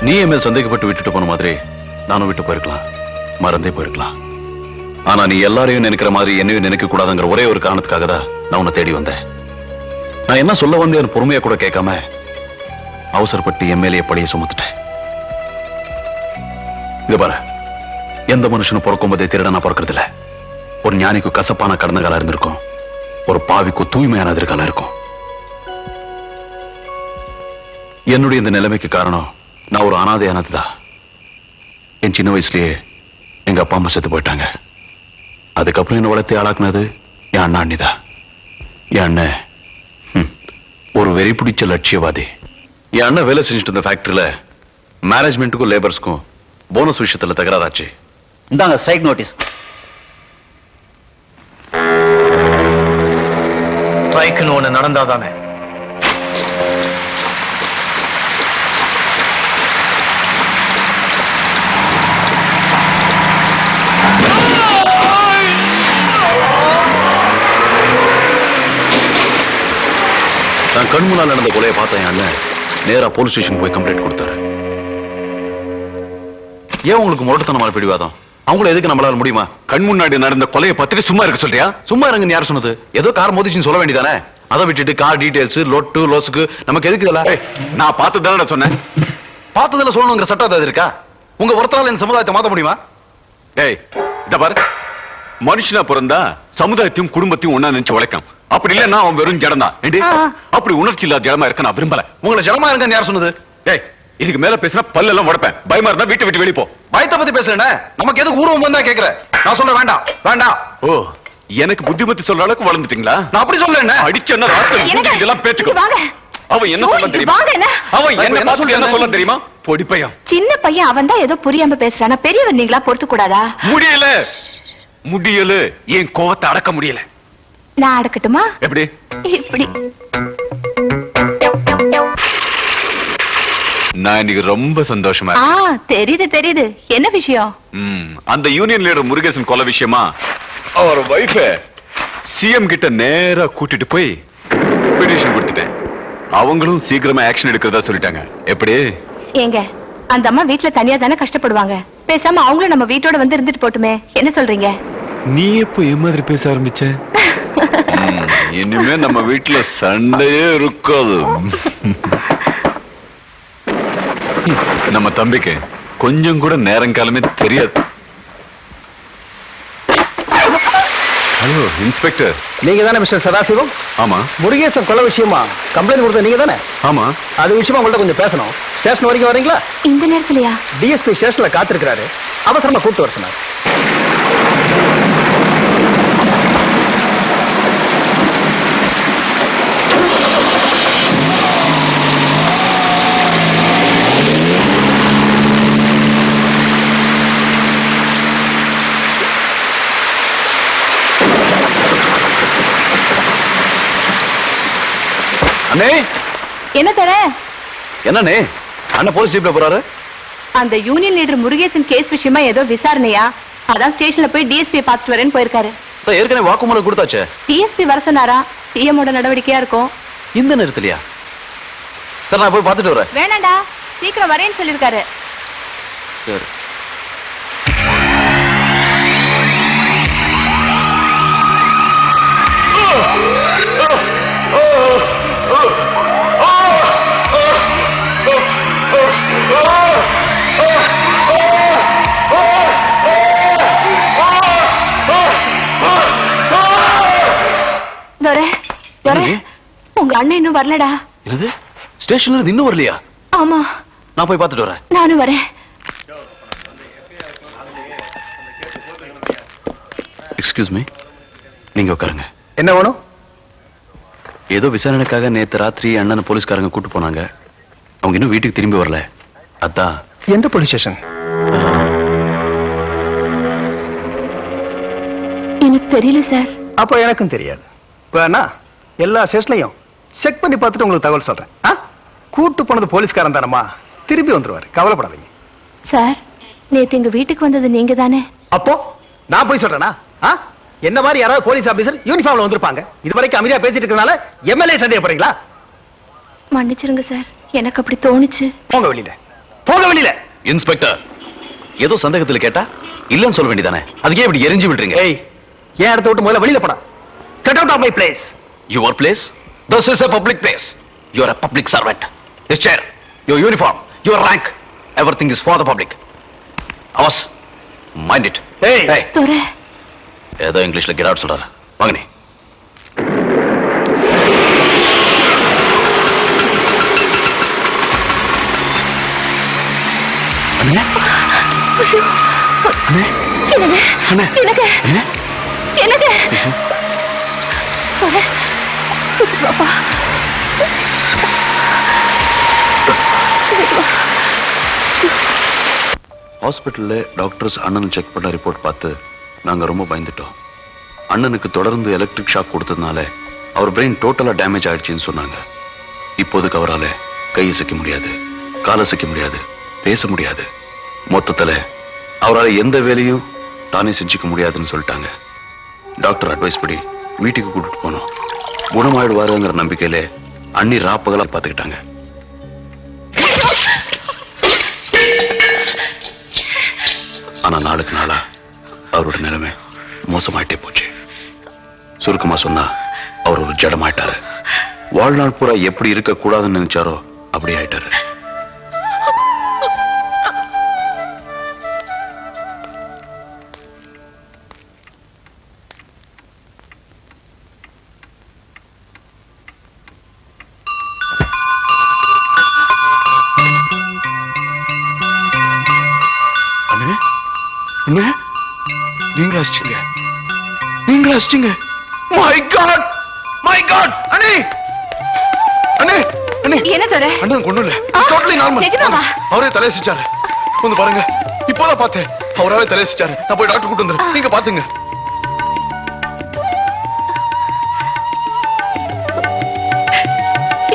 நீ என் மேல் சந்தேகப்பட்டு விட்டுட்டு போன மாதிரி நானும் விட்டு போயிருக்கலாம், மறந்தே போயிருக்கலாம். ஆனா நீ எல்லாரையும் நினைக்கிற மாதிரி என்னையும் நினைக்க கூடாதுங்கிற ஒரே ஒரு காரணத்துக்காக தான் நான் உன்னை தேடி வந்தேன். நான் என்ன சொல்ல வந்தேன் பொறுமையா கூட கேட்காம அவசரப்பட்டு என் மேலேயே பழிய சுமத்துட்டேன். இது பாரு, எந்த மனுஷனும் பிறக்கும் போதே திருடனா பிறக்கிறது இல்ல. ஒரு ஞானிக்கு கசப்பான கடந்த காலம் இருந்திருக்கும், ஒரு பாவிக்கு தூய்மையான எதிர்காலம் இருக்கும். என்னுடைய இந்த நிலைமைக்கு காரணம் நான் ஒரு அனாதையானதுதான். என் சின்ன வயசுலயே எங்க அப்பா அம்மா செத்து போயிட்டாங்க. அதுக்கப்புறம் என்ன வளர்த்தி ஆளாக்குனது என் அண்ணா அண்ணிதான். என் அண்ணன் ஒரு வெறி பிடிச்ச லட்சியவாதி. என் அண்ணன் வேலை செஞ்சுட்டு இருந்த ஃபேக்டரியில மேனேஜ்மெண்ட்டுக்கும் லேபர்ஸ்க்கும் போனஸ் விஷயத்துல தகராறாச்சு. இந்தாங்க ஸ்ட்ரைக் நோட்டீஸ். ஸ்ட்ரைக்னு ஒண்ணு நடந்தாதானே நான் கண் முன்னால் நடந்த கொலையை பார்த்தேன். என் அண்ணன் நேரா போலீஸ் ஸ்டேஷன் போய் கம்ப்ளைண்ட் கொடுத்தாரு. ஏன் உங்களுக்கு முரட்டுத்தனமான பிடிவாதம்? அவங்கள எதுக்கு நம்மளால முடியுமா? கண் முன்னாடி நடந்த கொலையை பார்த்துட்டு சும்மா இருக்க சொல்றியா? சும்மா இருங்கன்னு யார் சொன்னது? ஏதோ கார் மோதிச்சுன்னு சொல்ல வேண்டியதானே? அதை விட்டுட்டு கார் டீடைல்ஸ், லொட்டு லோசுக்கு நமக்கு எதுக்கு இதெல்லாம்? நான் பார்த்ததுதானே சொன்னேன். பார்த்ததுல சொல்லணுங்கிற சட்டம் அது இருக்கா? உங்க ஒருத்தரால இந்த சமுதாயத்தை மாத்த முடியுமா? ஏய், இத பாரு, மனுஷனா பிறந்தா சமுதாயத்தையும் குடும்பத்தையும் ஒன்னா நினைச்சு உழைக்கும். அப்படி இல்லன்னா அவன் வெறும் ஜடம் தான். அப்படி உணர்ச்சி இல்லாத ஜடமா இருக்க நான் விரும்பல. உங்களை ஜடமா இருக்க யார் சொன்னது? ஏய், இதுக்கு மேல பேசினா பல்லெல்லாம் உடைப்பேன். பயமா இருந்தா வீட்டை விட்டு வெளிய போ. பயத்தை பத்தி பேசுறேன். நமக்கு எதுக்கு ஊர்வம் வந்தா கேக்குற? நான் சொல்றேன் வேண்டாம் வேண்டாம். ஓ, எனக்கு புத்திமதி சொல்ற அளவுக்கு வளர்ந்துட்டீங்களா? நான் அப்படி சொல்றேன். அடிச்சேன்னா இதெல்லாம் பேச்சுக்கோ. அவன் என்ன சொல்ல தெரியுமா? அவன் என்ன சொல்ல தெரியுமா? பொடி பையன், சின்ன பையன். அவன் தான் ஏதோ புரியாம பேசுறானா? பெரியவர் நீங்களா பொறுத்து கூடாதா? முடியல. என் கோவத்தை அடக்க முடியல. நான் அடக்கட்டுமா? எப்படி? இப்படி. நான் இன்னைக்கு ரொம்ப சந்தோஷமா தெரியுது. என்ன விஷயம்? அந்த யூனியன் லீடர் முருகேசன் கொலை விஷயமா அவர் வைஃப் சிஎம் கிட்ட நேரா கூட்டிட்டு போய் பெட்டிஷன் கொடுத்துட்டேன். அவங்களும் சீக்கிரமா ஆக்ஷன் எடுக்கிறதா சொல்லிட்டாங்க. எப்படி? ஏங்க, அந்த அம்மா வீட்டுல தனியா தானே கஷ்டப்படுவாங்க. பேசாம அவங்களும் நம்ம வீட்டோட வந்து இருந்துட்டு போட்டுமே. என்ன சொல்றீங்க? நீ எப்போ என் மாதிரி பேச ஆரம்பிச்ச? இனிமே நம்ம வீட்டுல சண்டையே இருக்காது. நம்ம தம்பிக்கு கொஞ்சம் கூட நேரங்காலமே தெரியாது. Hello inspector. நீங்க தானே மிஸ்டர் சதாசிவம்? ஆமா. முருகேசன் கொலை விஷயமா கம்ப்ளைண்ட் கொடுத்த நீங்க தானே? ஆமா. அது விஷயமா உங்கள்ட்ட கொஞ்சம் பேசணும். ஸ்டேஷன் வரைக்கும் வரீங்களா? இந்த நேரத்துலயா? டிஎஸ்பி ஸ்டேஷன்ல காத்திருக்கிறாரு. அவசரமா கூப்பிட்டு வர சொன்னார். அண்ணே, என்ன தர? என்னண்ணே அண்ணன் போலீஸ் ஜீப்ல போறாரு? அந்த யூனியன் லீடர் முருகேசன் கேஸ் விஷயமா ஏதோ விசாரணையா? அதான் ஸ்டேஷன்ல போய் டிஎஸ்பி பார்த்துட்டு வரேன்னு போயிருக்காரு. ஏற்கனவே வாக்குமூலம் கொடுத்தாச்சே. டிஎஸ்பி வர சொன்னாரா? சிஎமோட நடவடிக்கையா இருக்கும். இந்த நேரத்துலயா? சரி, நான் போய் பார்த்துட்டு வரேன். வேணாண்டா, சீக்கிரம் வரேன்னு சொல்லிருக்காரு. சரி. உங்க அண்ணன் இன்னும் வரலடா. என்னது? ஸ்டேஷன்ல இருந்து இன்னும் வரலையா? ஆமா. நான் போய் பார்த்துட்டு வரேன். நானும் வரேன். எக்ஸ்கியூஸ் மீ, நீங்க உட்காருங்க. என்ன வேணும்? ஏதோ விசாரணைக்காக நேத்து ராத்திரி அண்ணன் போலீஸ்காரங்க கூட்டு போனாங்க. அவங்க இன்னும் வீட்டுக்கு திரும்பி வரல. அதான். எந்த போலீஸ் ஸ்டேஷன்? எனக்கு தெரியல சார். அப்ப எனக்கும் தெரியாது. வேணா எல்லா ஸ்டேஷன்லையும் செக் பண்ணி பார்த்துட்டு உங்களுக்கு தகவல் சொல்றேன். கூட்டு போனது போலீஸ்காரன் தானம்மா, திருப்பி வந்துருவாரு, கவலைப்படாதீங்க. சார், நேத்து எங்க வீட்டுக்கு வந்தது நீங்க தானே? அப்போ நான் போய் சொல்றேனா? என்ன மாதிரி யாராவது போலீஸ் ஆபீசர் யூனிஃபார்ம்ல வந்திருப்பாங்க. இதுவரைக்கும் அமைதியா பேசிட்டு இருக்கனால எம்எல்ஏ சந்தேகப்படுறீங்களா? மன்னிச்சிருங்க சார், எனக்கு அப்படி தோணுச்சு. போங்க வெளியில, போங்க வெளியில. இன்ஸ்பெக்டர், ஏதோ சந்தேகத்தில் கேட்டா இல்லன்னு சொல்ல வேண்டியதானே, அதுக்கே இப்படி எரிஞ்சு விடுறீங்க? ஏய், ஏன் இடத்த விட்டு முதல்ல வெளியில போடா. Get out of my place. Your place? This is a public place. You are a public servant. This chair, your uniform, your rank, everything is for the public. Awas, mind it. Hey. துரை, ஏதோ இங்கிலீஷ்ல get out சொல்றாரு. வாங்க நீ. அண்ணே. அண்ணே. அண்ணே. எனக்கு அண்ணே. எனக்கு துரை, பாப்பா. ஹாஸ்பிட்டல்ல டாக்டர்ஸ் அண்ணன் செக் பண்ண ரிப்போர்ட் பார்த்து நாங்க ரொம்ப பயந்துட்டோம். அண்ணனுக்கு தொடர்ந்து எலக்ட்ரிக் ஷாக் கொடுத்ததுனால அவர் பிரெயின் டோட்டலா டேமேஜ் ஆயிடுச்சுன்னு சொன்னாங்க. இப்போதைக்கு அவரால் கை அசைக்க முடியாது, கால் அசைக்க முடியாது, பேச முடியாது. மொத்தத்துல அவரால் எந்த வேலையும் தானே செஞ்சுக்க முடியாதுன்னு சொல்லிட்டாங்க. டாக்டர் அட்வைஸ் படி வீட்டுக்கு கூட்டிட்டு போனோம். குணமாயிடுவாருங்கிற நம்பிக்கையில அண்ணி ராப்பகலா பார்த்துக்கிட்டாங்க. ஆனா நாளுக்கு நாளா அவரோட நிலைமை மோசமாயிட்டே போச்சு. சுருக்கமா சொன்னா அவர் ஒரு ஜடமாயிட்டாரு. வாழ்நாள் பூரா எப்படி இருக்க கூடாதுன்னு நினைச்சாரோ அப்படி ஆயிட்டாரு. அண்ணே, நீங்களா அடிச்சீங்க? நீங்களா அடிச்சீங்க? My God, my God! அண்ணே, அண்ணே, அண்ணே, என்ன துரை? அண்ணன் கொண்டு இல்ல, டோட்டலி நார்மல். நிஜமாவா? அவரே தலையசிச்சாரு. வந்து பாருங்க, இப்போதான் பார்த்தேன். அவராவே தலையசிச்சாரு. நான் போய் டாக்டர் கூட்டு வந்துறேன், நீங்க பாத்துங்க.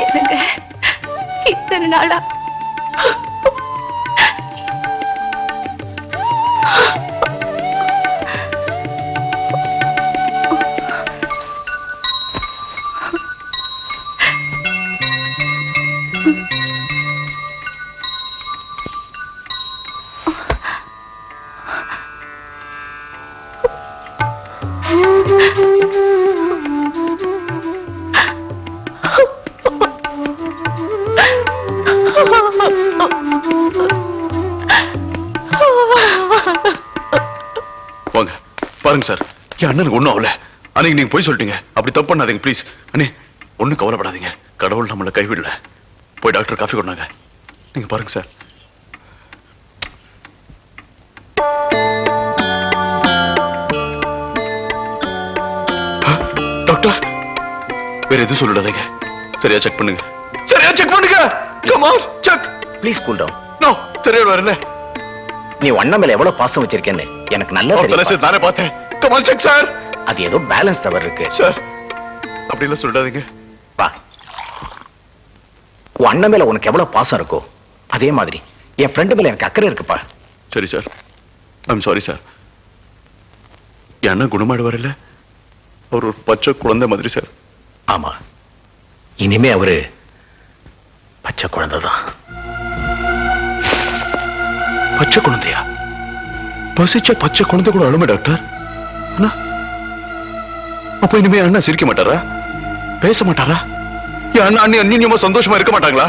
எனக்கு இத்தனை நாளா வாங்க, பாருங்க சார், என் அண்ணனுக்கு ஒண்ணும் ஆகல. அன்னைக்கு நீங்க போய் சொல்லிட்டீங்க. அப்படி தப்பு பண்ணாதீங்க ப்ளீஸ். அண்ணே, ஒண்ணும் கவலைப்படாதீங்க. கடவுள் நம்மளை கைவிடல. போய் டாக்டர் காஃபி கொண்டாங்க. நீங்க பாருங்க சார். டாக்டர், வேற எதுவும் சொல்லிடாதீங்க. சரியா செக் பண்ணுங்க. சரியா செக் பண்ணுங்க. Come on, check. Please cool down. No, சரியா வரல. நீ அண்ணன் மேல எவ்வளவு பாசம் வச்சிருக்கேன்னு எனக்கு நல்லா தெரியும். நானே பார்த்தேன். Come on, check sir. அது ஏதோ பேலன்ஸ் தவறு இருக்கு சார். அப்படி எல்லாம் சொல்லிடாதீங்க. வா, உன் அண்ணன் மேல உனக்கு எவ்வளவு பாசம் இருக்கோ அதே மாதிரி என் ஃப்ரெண்டு மேல எனக்கு அக்கறை இருக்குப்பா. சரி சார், ஐம் சாரி சார். என் அண்ணன் குணமாயிடுவார் இல்ல? அவர் ஒரு பச்சை குழந்தை மாதிரி சார். ஆமா, இனிமே அவரு பச்சை குழந்தை தான். பச்சை குழந்தையா? பசிச்ச பச்சை குழந்தை கூட அழுமை டாக்டர். அண்ணா, அப்ப இனிமே அண்ணா சிரிக்க மாட்டாரா? பேச மாட்டாரா? என் அண்ணா அண்ணி அந்நியமா சந்தோஷமா இருக்க மாட்டாங்களா?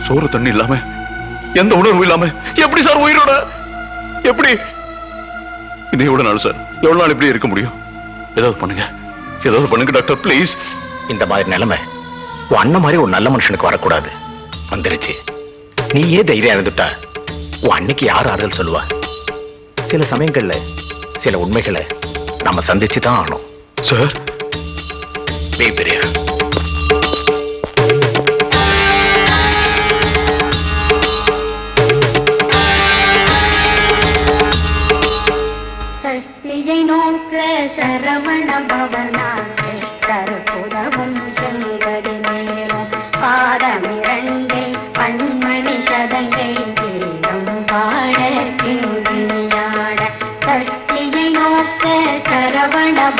சோறு தண்ணி இல்லாம, எந்த உணர்வு இல்லாம எப்படி சார் உயிரோட? எப்படி? இன்னும் எவ்வளவு நாள் சார், எவ்வளவு நாள் இப்படி இருக்க முடியும்? ஏதாவது பண்ணுங்க, ஏதாவது பண்ணுங்க டாக்டர் ப்ளீஸ். இந்த மாதிரி நிலைமை உன் அண்ணன் மாதிரி ஒரு நல்ல மனுஷனுக்கு வரக்கூடாது. வந்துருச்சு. நீயே தைரியம் இருந்துட்டா உன் அன்னைக்கு யார் ஆறுதல் சொல்லுவா? சில சமயங்கள்ல சில உண்மைகளை நம்ம சந்திச்சுதான் ஆகணும் சார். பெரிய நோக்க சரவண பவனாசி தற்புதவும் செங்கடி மேலும் பாதமிரண்டில்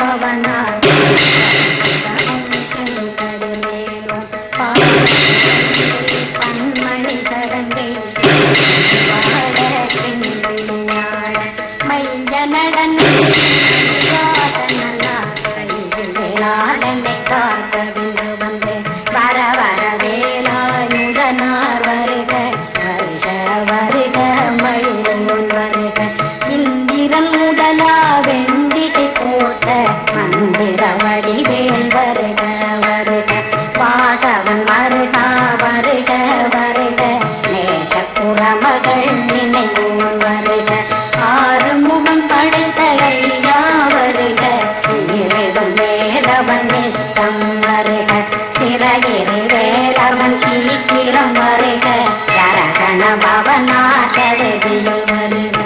பவனா பன்மணி சரங்கை மைய நடன கையிலாதனை காக்கவில்லை வந்து வர வர வேலாயுதனார் வருக வருக வருக மயிலும் வருக இந்திரன் முதலா வெண்டிகை போட்ட மந்திர வடிவேல் வருக வருக வாசவன் வருக வருக வருக நேசப்புறமகள் நினைவும் வருக ஆறுமுகம் படைத்த ஐயா வருக இருதும் வேலவன் நித்தம் வருக சிறகிரி வேலவன் சீக்கிரம் வருக சரகண பவனா சரதியில் வருக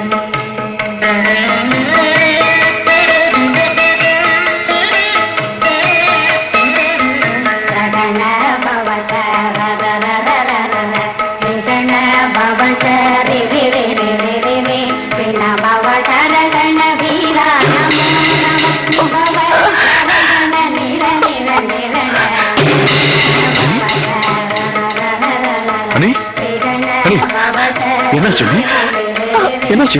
என்னாச்சு என்னாச்சு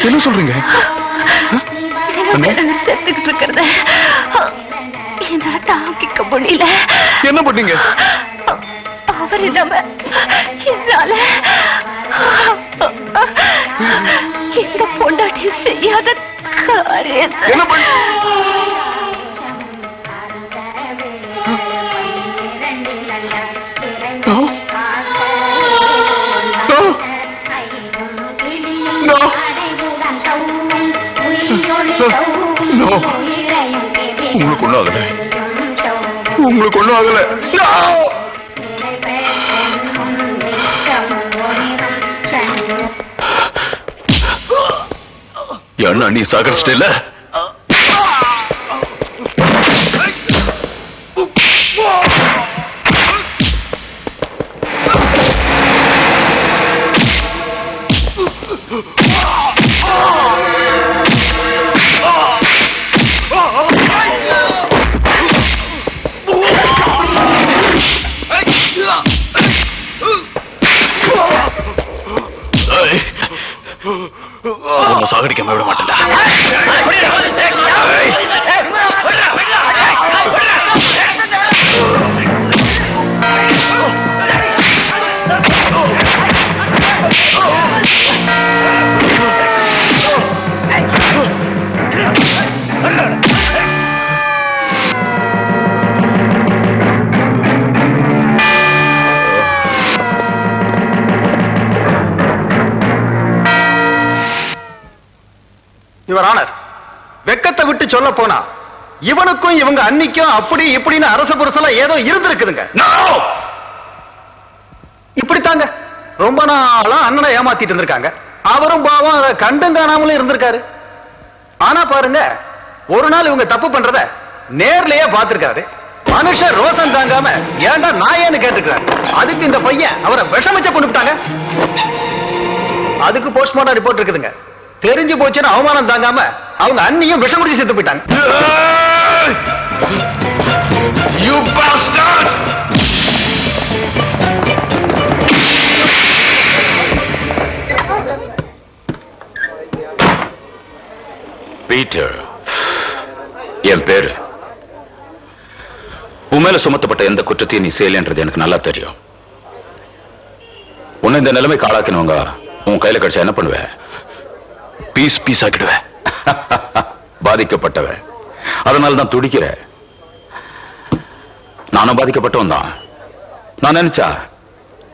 என்ன சொல்றீங்க செத்துக்கிட்டு இருக்கிறத என்னால தாங்கிக்க முடியல. என்ன பண்ணீங்க? அவர் நம்ம என்னால எங்க பொண்டாட்டி செய்யாத காரியத்தை என்ன பண்ண உங்களுக்கு ஒண்ணும் ஆகல, உங்களுக்கு ஒண்ணும் ஆகல. என்ன நீ சாகரிச்சிட்டல? சாகடிக்காம விட மாட்டேன்டா. யுவர் ஆனர், வெக்கத்தை விட்டு சொல்ல போனா இவனுக்கும் இவங்க அன்னிக்கும் அப்படி இப்படின்னு அரச புரசெல்லாம் ஏதோ இருந்திருக்குதுங்க. இப்படித்தாங்க ரொம்ப நாளா அண்ணனை ஏமாத்திட்டு இருந்திருக்காங்க. அவரும் பாவம் அதை கண்டும் காணாமலும் இருந்திருக்காரு. ஆனா பாருங்க, ஒரு நாள் இவங்க தப்பு பண்றத நேர்லயே பார்த்திருக்காரு. மனுஷன் ரோசம் தாங்காம ஏன்டா நாயேன்னு கேட்டுக்கிறாரு. அதுக்கு இந்த பையன் அவரை விஷமிச்ச கொண்டுட்டாங்க. அதுக்கு போஸ்ட்மார்ட்டம் ரிப்போர்ட் இருக்குதுங்க. தெரிஞ்சு போச்சுன்னு அவமானம் தாங்காம அவங்க அண்ணியும் விஷம் குடிச்சு செத்து போயிட்டாங்க. You bastard! பீட்டர் என் பேரு. உன் மேல சுமத்தப்பட்ட எந்த குற்றத்தையும் நீ செய்யலன்றது எனக்கு நல்லா தெரியும். உன்னை இந்த நிலைமைக்கு ஆளாக்கினவங்க உன் கையில கிடைச்சா என்ன பண்ணுவேன்? Piece piece ஆக்கிடுவேன். பாதிக்கப்பட்டவன், அதனால தான் துடிக்கிற. நானும் பாதிக்கப்பட்டவன் தான். நான் நினைச்சா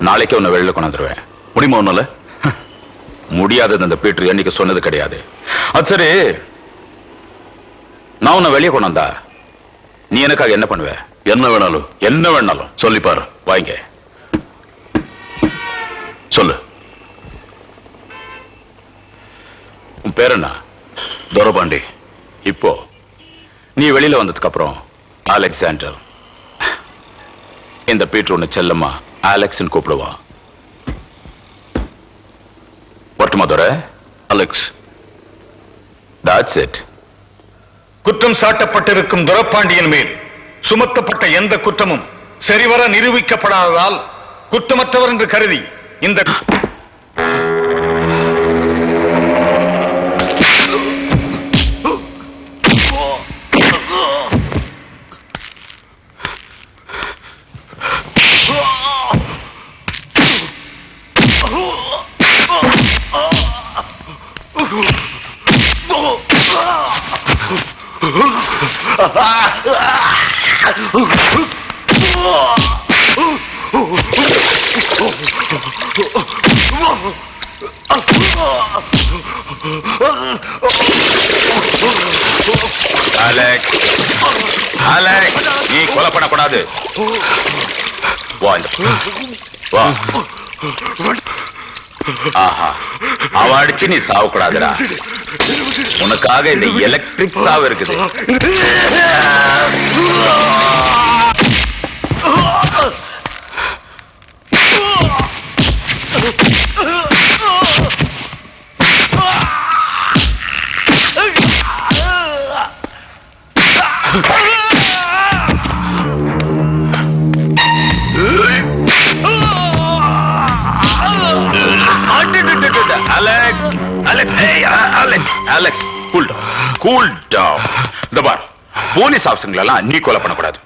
நாளைக்கே உன்னை வெளியில கொண்டாந்துருவேன். முடியுமா ஒன்னால? முடியாதது அந்த பீட்டர் என்னைக்கு சொன்னது கிடையாது. அது சரி, நான் உன்னை வெளியே கொண்டாந்தா நீ எனக்காக என்ன பண்ணுவ? என்ன வேணாலும் சொல்லிப்பாரு. வாங்க சொல்லு. உன் பேர் என்ன? துரபாண்டி. இப்போ நீ வெளியில வந்ததுக்கு அப்புறம் அலெக்சாண்டர். இந்த பீட்டர் உன்னை செல்லம்மா அலெக்ஸ் கூப்பிடுவா. ஒட்டுமா துரை? அலெக்ஸ். That's it. குற்றம் சாட்டப்பட்டிருக்கும் துரப்பாண்டியன் மேல் சுமத்தப்பட்ட எந்த குற்றமும் சரிவர நிரூபிக்கப்படாததால் குற்றமற்றவர் என்று கருதி இந்த அலெக்ஸ், அலெக்ஸ், நீ கொலை பண்ணக்கூடாது. வா இந்த பக்கம். வா. ஆஹா, அவ அடிச்சு நீ சாவக்கூடாதுடா. உனக்காக இந்த எலக்ட்ரிக் சாவு இருக்குது. Alex, Alex, hey, Alex, Alex, cool down, cool down. இந்த பார், போலீஸ் ஆபீசர்களெல்லாம் நீ கொலை பண்ணக்கூடாது.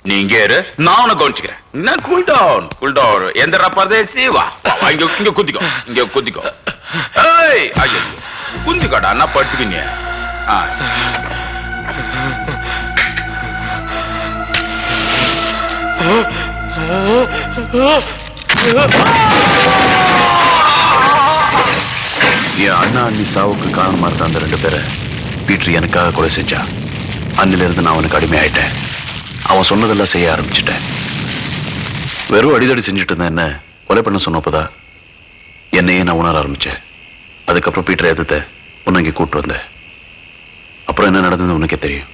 நீ இங்கே இரு, நான் உன்னை கவனிச்சுக்கிறேன். நான் cool down, cool down. எந்த பரதேசி வா, இங்க குதிக்கோ, இங்க குதிக்கோ. ஏய், ஐயோ, குந்திக்கோடா, நான் படுத்துக்கிங்க. என் அண்ணா அண்ணி சாவுக்கு காரணமா இருந்த அந்த 2 பேரை பீட்டர் எனக்காக கொலை செஞ்சா. அன்னில இருந்து நான் அவனுக்கு அடிமையாயிட்டேன். அவன் சொன்னதெல்லாம் செய்ய ஆரம்பிச்சுட்டேன். வெறும் அடிதடி செஞ்சுட்டு இருந்தேன். என்ன கொலை பண்ண சொன்னப்பதான் என்னையே நான் உணர ஆரம்பிச்சேன். அதுக்கப்புறம் பீட்டரை எதிர்த்த உன்னை இங்கே கூட்டு வந்தேன். அப்புறம் என்ன நடந்தது உனக்கே தெரியும்.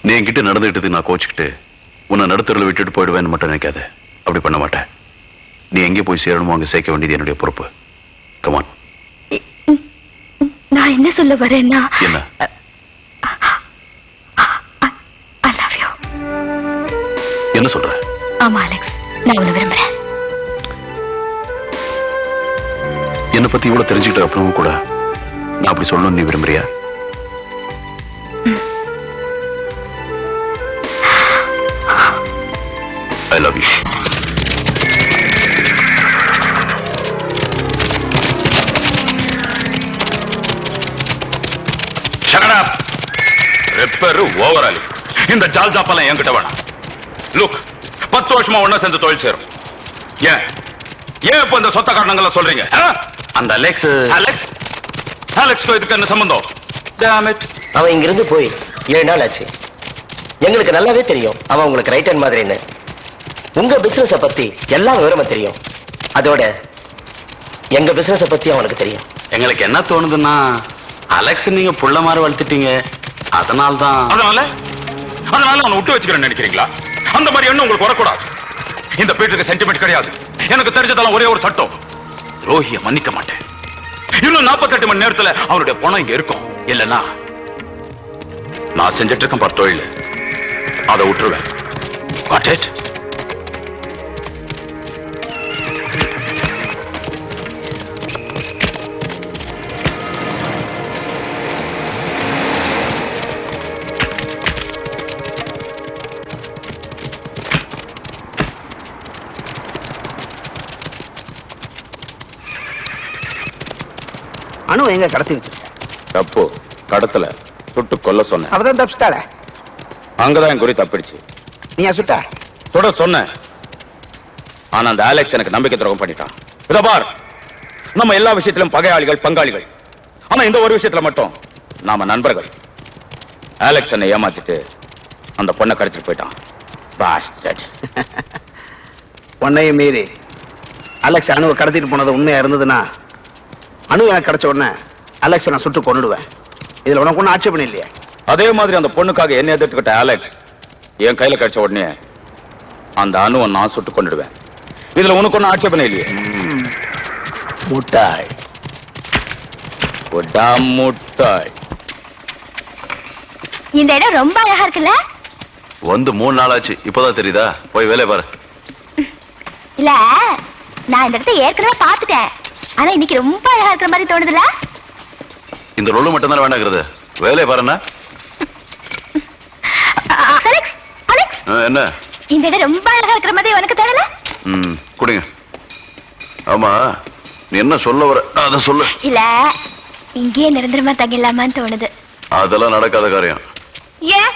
நீ என்கிட்ட நடந்துகிட்டது நான் கோச்சுக்கிட்டு உன்னை நடுத்தரில் விட்டுட்டு போயிடுவேன்னு மட்டும் நினைக்காத. அப்படி பண்ண மாட்டேன். நீ எங்கே போய் சேரணுமோ அங்கே சேர்க்க வேண்டியது என்னுடைய பொறுப்பு. கமான். நான் என்ன சொல்ல வரேன்னா, என்ன? I love you. என்ன சொல்ற? ஆமா அலெக்ஸ், நான் உன்னை விரும்புறேன். என்னை பத்தி இவ்வளவு தெரிஞ்சுக்கிட்ட அப்புறமும் கூட நான் அப்படி சொல்லணும்னு நீ விரும்புறியா? I love you. Shut up. Repair overall. இந்த ஜால்ஜாப்பெல்லாம் என்கிட்ட வேணாம். Look, 10 வருஷமா ஒண்ணா சேர்ந்து தொழில் சேரும். ஏன் இப்ப இந்த சொத்த காரணங்களை சொல்றீங்க? அந்த அலெக்ஸ் இதுக்கு என்ன சம்பந்தம்? Damn it. அவன் இங்கிருந்து போய் 7 நாள் ஆச்சு. எங்களுக்கு நல்லாவே தெரியும் அவன் உங்களுக்கு ரைட் ஹேண்ட் மாதிரின்னு. உங்க பிசினஸ பத்தி எல்லா விவரமும் தெரியும். அதோட எங்க பிசினஸ பத்தி அவனுக்கு தெரியும். எங்களுக்கு என்ன தோணுதுன்னா, அலெக்ஸ் நீங்க புள்ள மாதிரி வளர்த்துட்டீங்க. அதனால அவனை விட்டு வச்சுக்கிறேன்னு நினைக்கிறீங்களா? அந்த மாதிரி எண்ணம் உங்களுக்கு வரக்கூடாது. இந்த பீட்டருக்கு சென்டிமெண்ட் கிடையாது. எனக்கு தெரிஞ்சதெல்லாம் ஒரே ஒரு சட்டம், துரோகிய மன்னிக்க மாட்டேன். இன்னும் 48 மணி நேரத்துல அவனுடைய பணம் இங்க இருக்கும். இல்லைன்னா நான் செஞ்சிட்டு இருக்கேன் பார் தொழில், அதை விட்டுருவேன். Got it? அனு எங்க கடத்தி வச்சிருக்க? தப்பு கடத்தல, சுட்டு கொல்ல சொன்னேன். அவதான் தப்பிச்சிட்டாள. அங்கதான் என் குறி தப்பிடுச்சு. நீ சுட்டா சுட சொன்ன. ஆனா அந்த அலெக்ஸ் எனக்கு நம்பிக்கை துரோகம் பண்ணிட்டான். இத பார், நம்ம எல்லா விஷயத்திலும் பகையாளிகள் பங்காளிகள். ஆனா இந்த ஒரு விஷயத்துல மட்டும் நாம நண்பர்கள். அலெக்ஸ் என்னை ஏமாத்திட்டு அந்த பொண்ணை கடத்திட்டு போயிட்டான். பாஸ்டர்ட். உன்னையும் மீறி அலெக்ஸ் அணுவை கடத்திட்டு போனது உண்மையா இருந்ததுன்னா, அணு எனக்கு கிடைச்ச உடனே அலெக்ஸ் நான் சுட்டு கொண்டுடுவேன். இதுல உனக்கு ஒன்னும் ஆட்சேபணம் இல்லையா? அதே மாதிரி அந்த பொண்ணுக்காக என்ன எதிர்த்துக்கிட்ட அலெக்ஸ் என் கையில கிடைச்ச உடனே அந்த அணுவை நான் சுட்டு கொண்டுடுவேன். இதுல உனக்கு ஒன்னும் ஆட்சேபணம் இல்லையே? முட்டாய் கொடா முட்டாய். இந்த இடம் ரொம்ப அழகா இருக்குல்ல? வந்து 3 நாள் ஆச்சு, இப்பதான் தெரியுதா? போய் வேலையை பாரு. இல்ல, நான் இந்த இடத்தை ஏற்கனவே பார்த்துட்டேன். ஆனா இன்னைக்கு ரொம்ப அழகா இருக்கிற மாதிரி தோணுதுல? இந்த ரொல்லு மட்டும் தானே வேண்டாங்கிறது, வேலையை பாருண்ணா. அலெக்ஸ், அலெக்ஸ், என்ன இந்த இடம் ரொம்ப அழகா இருக்கிற மாதிரி உனக்கு தோணல? குடிங்க. ஆமா, நீ என்ன சொல்ல வர அத சொல்லு. இல்ல, இங்கேயே நிரந்தரமா தங்கிடலாமான்னு தோணுது. அதெல்லாம் நடக்காத காரியம். ஏன்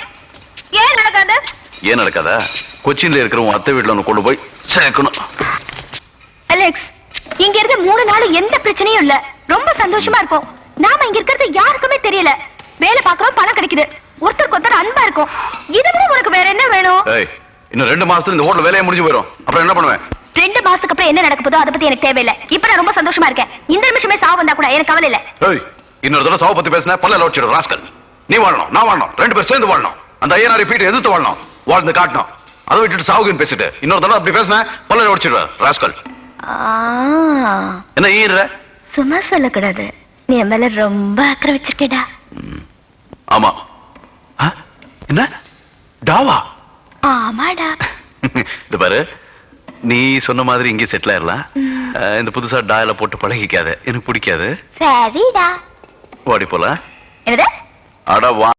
ஏன் நடக்காது? ஏன் நடக்காதா? கொச்சின்ல இருக்கிற உன் அத்தை வீட்டுல ஒன்று கொண்டு போய் சேர்க்கணும். அலெக்ஸ், இங்க இருந்து 3 நாள் எந்த பிரச்சனையும் இல்ல, ரொம்ப சந்தோஷமா இருக்கும். நாம இங்க இருக்கிறது யாருக்குமே தெரியல. வேலை பாக்குறோம், பணம் கிடைக்குது, ஒருத்தருக்கு ஒருத்தர் அன்பா இருக்கும். இதை விட உனக்கு வேற என்ன வேணும்? இன்னும் 2 மாசத்துல இந்த ஹோட்டல் வேலையை முடிஞ்சு போயிடும். அப்புறம் என்ன பண்ணுவேன்? 2 மாசத்துக்கு அப்புறம் என்ன நடக்க போதோ அதை பத்தி எனக்கு தேவையில்லை. இப்ப நான் ரொம்ப சந்தோஷமா இருக்கேன். இந்த நிமிஷமே சாவு வந்தா கூட எனக்கு கவலை இல்ல. இன்னொரு தடவை சாவு பத்தி பேசினா பல்ல லோட்சிடும் ராஸ்கல். நீ வாழணும், நான் வாழணும், 2 பேர் சேர்ந்து வாழணும். அந்த ஐயனாரி பீட்டை எதிர்த்து வாழணும், வாழ்ந்து காட்டணும். அதை விட்டுட்டு சாவுக்குன்னு பேசிட்டு இன்னொரு தடவை அப்படி பேசினா பல்ல லோட்சிடுவேன் ராஸ்கல். என்ன ஈர சும்மா சொல்லக்கூடாது, நீ என் மேல ரொம்ப அக்கறை வச்சிருக்கேடா. ஆமா. என்ன டாவா? ஆமாடா. இது பாரு, நீ சொன்ன மாதிரி இங்கே செட்டில் ஆயிடலாம். இந்த புதுசா டாயில போட்டு பழகிக்காத, எனக்கு பிடிக்காது. சரிடா. வாடி போல. என்னது? அட வா.